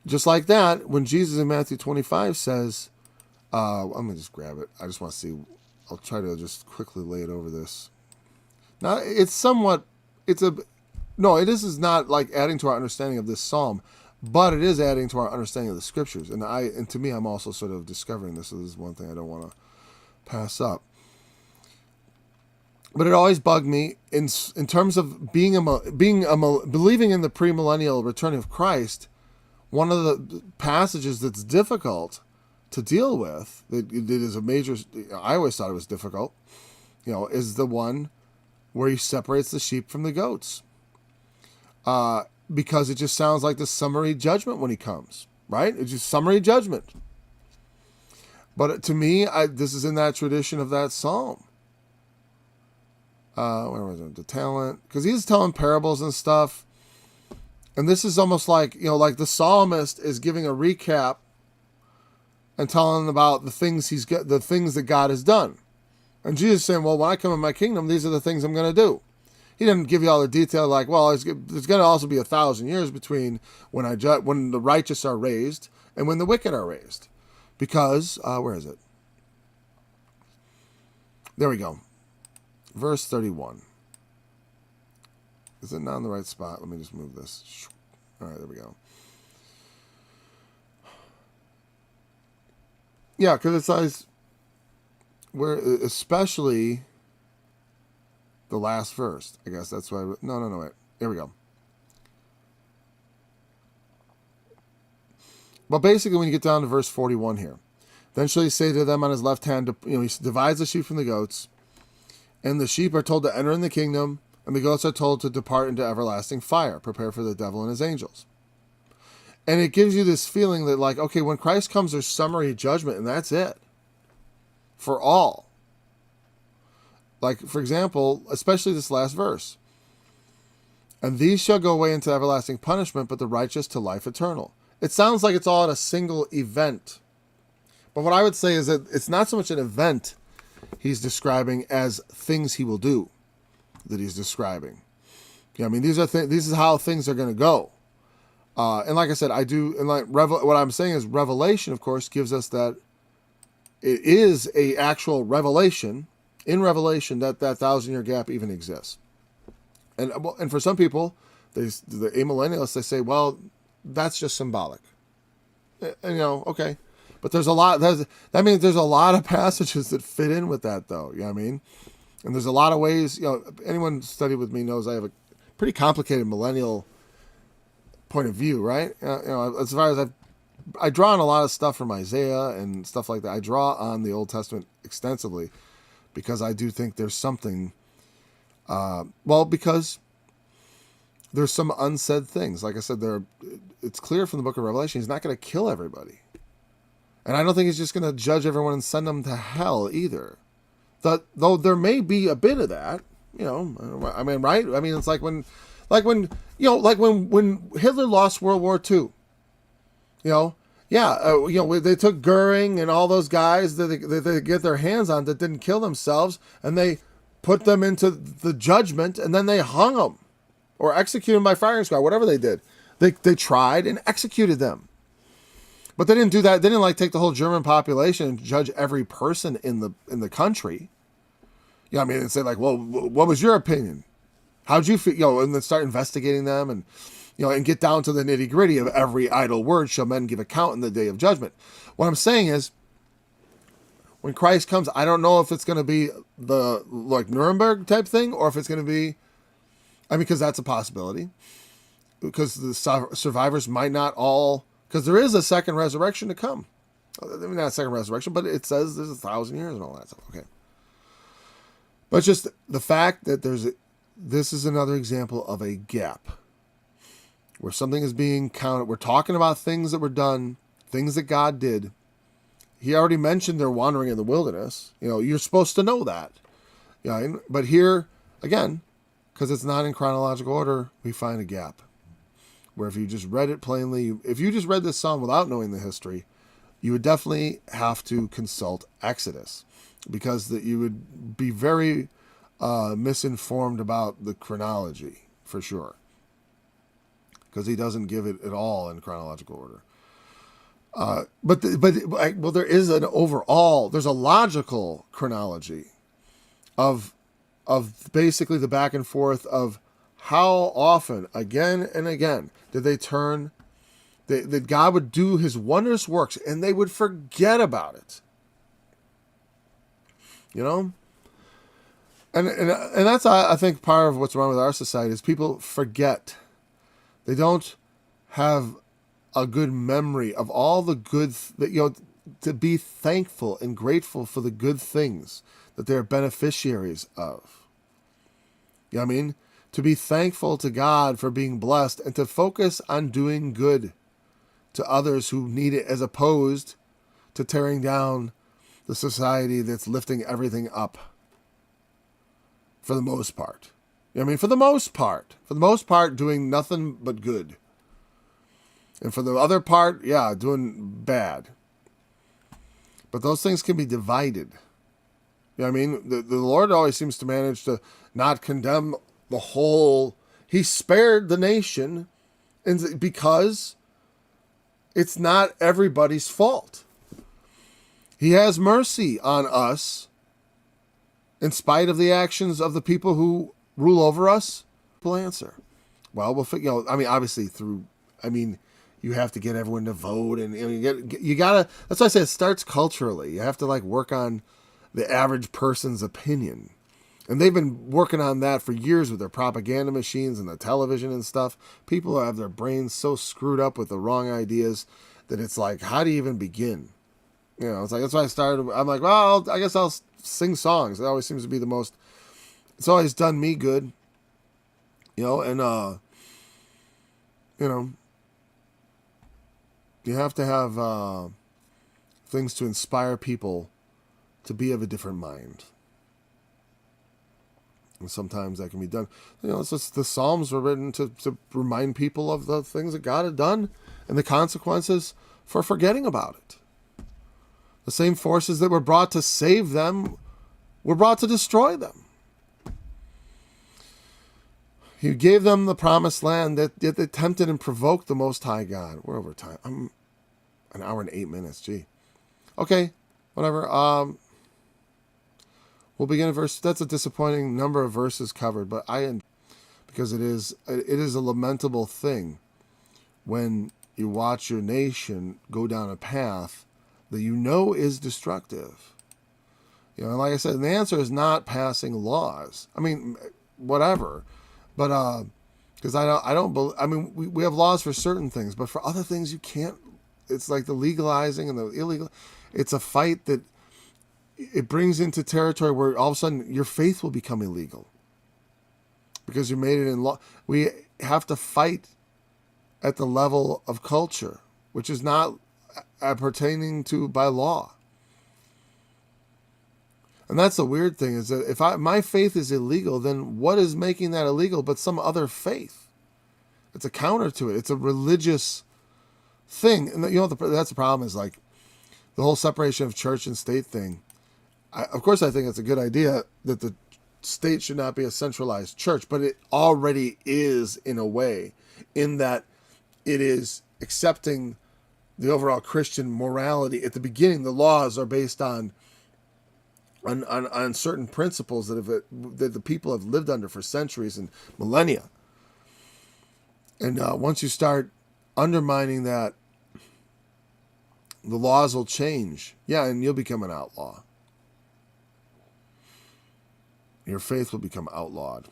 Just like that, when Jesus in Matthew 25 says, I'm going to just grab it. I just want to see. I'll try to just quickly lay it over this. Now, it is not like adding to our understanding of this psalm, but it is adding to our understanding of the scriptures. And to me, I'm also sort of discovering this. So this is one thing I don't want to pass up. But it always bugged me in terms of believing in the premillennial return of Christ. One of the passages that's difficult to deal with, that is a major, I always thought it was difficult, is the one where he separates the sheep from the goats. Because it just sounds like the summary judgment when he comes, right? It's just summary judgment. But to me, this is in that tradition of that psalm. Where was it? The talent. Because he's telling parables and stuff. And this is almost like, like the psalmist is giving a recap and telling about the things that God has done. And Jesus is saying, well, when I come in my kingdom, these are the things I'm going to do. He didn't give you all the detail like, well, there's going to also be 1,000 years between when the righteous are raised and when the wicked are raised. Because, where is it? There we go. Verse 31. Is it not in the right spot? Let me just move this. All right, there we go. Yeah, because it says, where, especially the last verse. I guess that's why. No, wait. Here we go. But basically, when you get down to verse 41 here, then shall he say to them on his left hand, he divides the sheep from the goats, and the sheep are told to enter in the kingdom, and the goats are told to depart into everlasting fire, prepare for the devil and his angels. And it gives you this feeling that, like, okay, when Christ comes, there's summary judgment, and that's it. For all. Like, for example, especially this last verse. And these shall go away into everlasting punishment, but the righteous to life eternal. It sounds like it's all at a single event. But what I would say is that it's not so much an event he's describing as things he will do that he's describing. I mean, these is how things are going to go. And like I said, what I'm saying is Revelation, of course, gives us that it is a actual revelation, in Revelation, that 1,000-year gap even exists. And for some people, the amillennialists, they say, well, that's just symbolic. Okay. But there's a lot, that means there's a lot of passages that fit in with that, though. You know what I mean? And there's a lot of ways, anyone studied with me knows I have a pretty complicated millennial point of view, right? As far as I draw on a lot of stuff from Isaiah and stuff like that. I draw on the Old Testament extensively because I do think there's something, because there's some unsaid things. Like I said, it's clear from the book of Revelation, he's not going to kill everybody. And I don't think he's just going to judge everyone and send them to hell either. Though there may be a bit of that, I mean, right? I mean, it's like when Hitler lost World War II, they took Goering and all those guys that they get their hands on that didn't kill themselves, and they put them into the judgment, and then they hung them or executed them by firing squad, whatever they did. They tried and executed them. But they didn't do that. They didn't take the whole German population and judge every person in the country. And say well, what was your opinion? How'd you feel? And then start investigating them and get down to the nitty gritty of every idle word shall men give account in the day of judgment. What I'm saying is, when Christ comes, I don't know if it's going to be the Nuremberg type thing or if it's going to be, because that's a possibility. Because the survivors might not all. Because there is a second resurrection to come. Not a second resurrection, but it says there's 1,000 years and all that stuff. Okay. But just the fact that this is another example of a gap. Where something is being counted. We're talking about things that were done, things that God did. He already mentioned their wandering in the wilderness. You're supposed to know that. But here, again, because it's not in chronological order, we find a gap. Where if you just read it plainly, if you just read this psalm without knowing the history, you would definitely have to consult Exodus, because you would be very misinformed about the chronology, for sure. Because he doesn't give it at all in chronological order. But there is there's a logical chronology of basically the back and forth of how often, again and again, did they turn, that God would do his wondrous works and they would forget about it. And that's, I think, part of what's wrong with our society is people forget. They don't have a good memory of all the good, to be thankful and grateful for the good things that they're beneficiaries of. You know what I mean? To be thankful to God for being blessed and to focus on doing good to others who need it, as opposed to tearing down the society that's lifting everything up. For the most part. For the most part, doing nothing but good. And for the other part, doing bad. But those things can be divided. The Lord always seems to manage to not condemn the whole. He spared the nation because it's not everybody's fault. He has mercy on us in spite of the actions of the people who rule over us. We'll answer. Well, we'll figure. Obviously you have to get everyone to vote, and you gotta. That's why I say it starts culturally. You have to work on the average person's opinion. And they've been working on that for years with their propaganda machines and the television and stuff. People have their brains so screwed up with the wrong ideas that it's how do you even begin? It's that's why I started. I'm well, I guess I'll sing songs. It always seems to be the most. It's always done me good. And you have to have things to inspire people to be of a different mind. And sometimes that can be done. It's just the Psalms were written to remind people of the things that God had done and the consequences for forgetting about it. The same forces that were brought to save them were brought to destroy them. He gave them the promised land that they tempted and provoked the Most High God. We're over time. I'm an hour and 8 minutes. Gee. Okay, whatever. We'll begin at verse. That's a disappointing number of verses covered, but because it is a lamentable thing when you watch your nation go down a path that you know is destructive. You know, and like I said, the answer is not passing laws. I mean, whatever, but because I don't believe. I mean, we have laws for certain things, but for other things you can't. It's like the legalizing and the illegal. It's a fight that it brings into territory where all of a sudden your faith will become illegal because you made it in law. We have to fight at the level of culture, which is not pertaining to by law. And that's the weird thing, is that if my faith is illegal, then what is making that illegal but some other faith? It's a counter to it. It's a religious thing. And you know, that's the problem, is like the whole separation of church and state thing. Of course, I think it's a good idea that the state should not be a centralized church, but it already is in a way, in that it is accepting the overall Christian morality. At the beginning, the laws are based on certain principles that the people have lived under for centuries and millennia. And once you start undermining that, the laws will change. Yeah, and you'll become an outlaw. Your faith will become outlawed.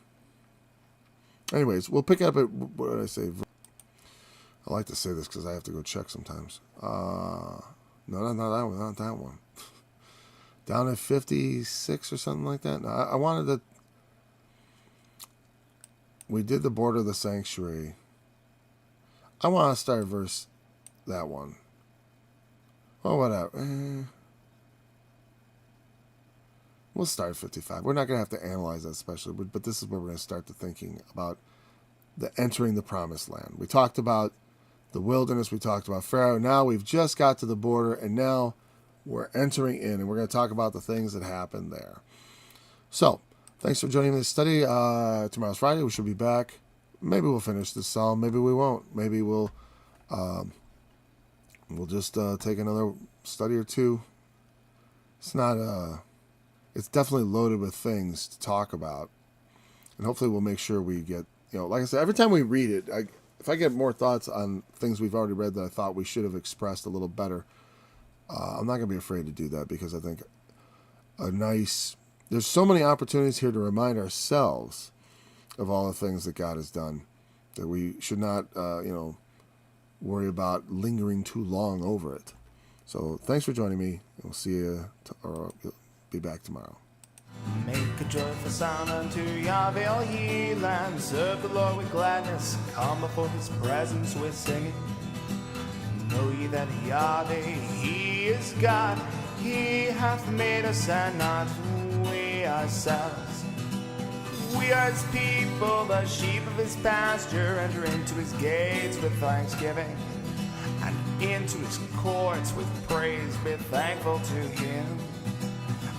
Anyways, we'll pick up at, what did I say? I like to say this because I have to go check sometimes. No, not that one. Not that one. Down at 56 or something like that. No, I wanted to. We did the border of the sanctuary. I want to start verse that one. Well, whatever. We'll start at 55. We're not going to have to analyze that especially, but this is where we're going to start the thinking about the entering the promised land. We talked about the wilderness. We talked about Pharaoh. Now we've just got to the border, and now we're entering in, and we're going to talk about the things that happened there. So, thanks for joining this study. Tomorrow's Friday. We should be back. Maybe we'll finish this psalm. Maybe we won't. Maybe we'll just take another study or two. It's not. It's definitely loaded with things to talk about, and hopefully we'll make sure we get. You know, like I said, every time we read it, if I get more thoughts on things we've already read that I thought we should have expressed a little better. I'm not going to be afraid to do that, because I think there's so many opportunities here to remind ourselves of all the things that God has done, that we should not, worry about lingering too long over it. So thanks for joining me. We'll see you, or be back tomorrow. Make a joyful sound unto Yahweh, all ye lands. Serve the Lord with gladness. Come before his presence with singing. Know ye that Yahweh, he is God. He hath made us, and not we ourselves. We are his people, the sheep of his pasture. Enter into his gates with thanksgiving, and into his courts with praise. Be thankful to him.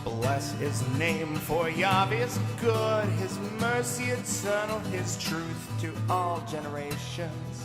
Bless his name, for Yahweh is good. His mercy eternal, his truth to all generations.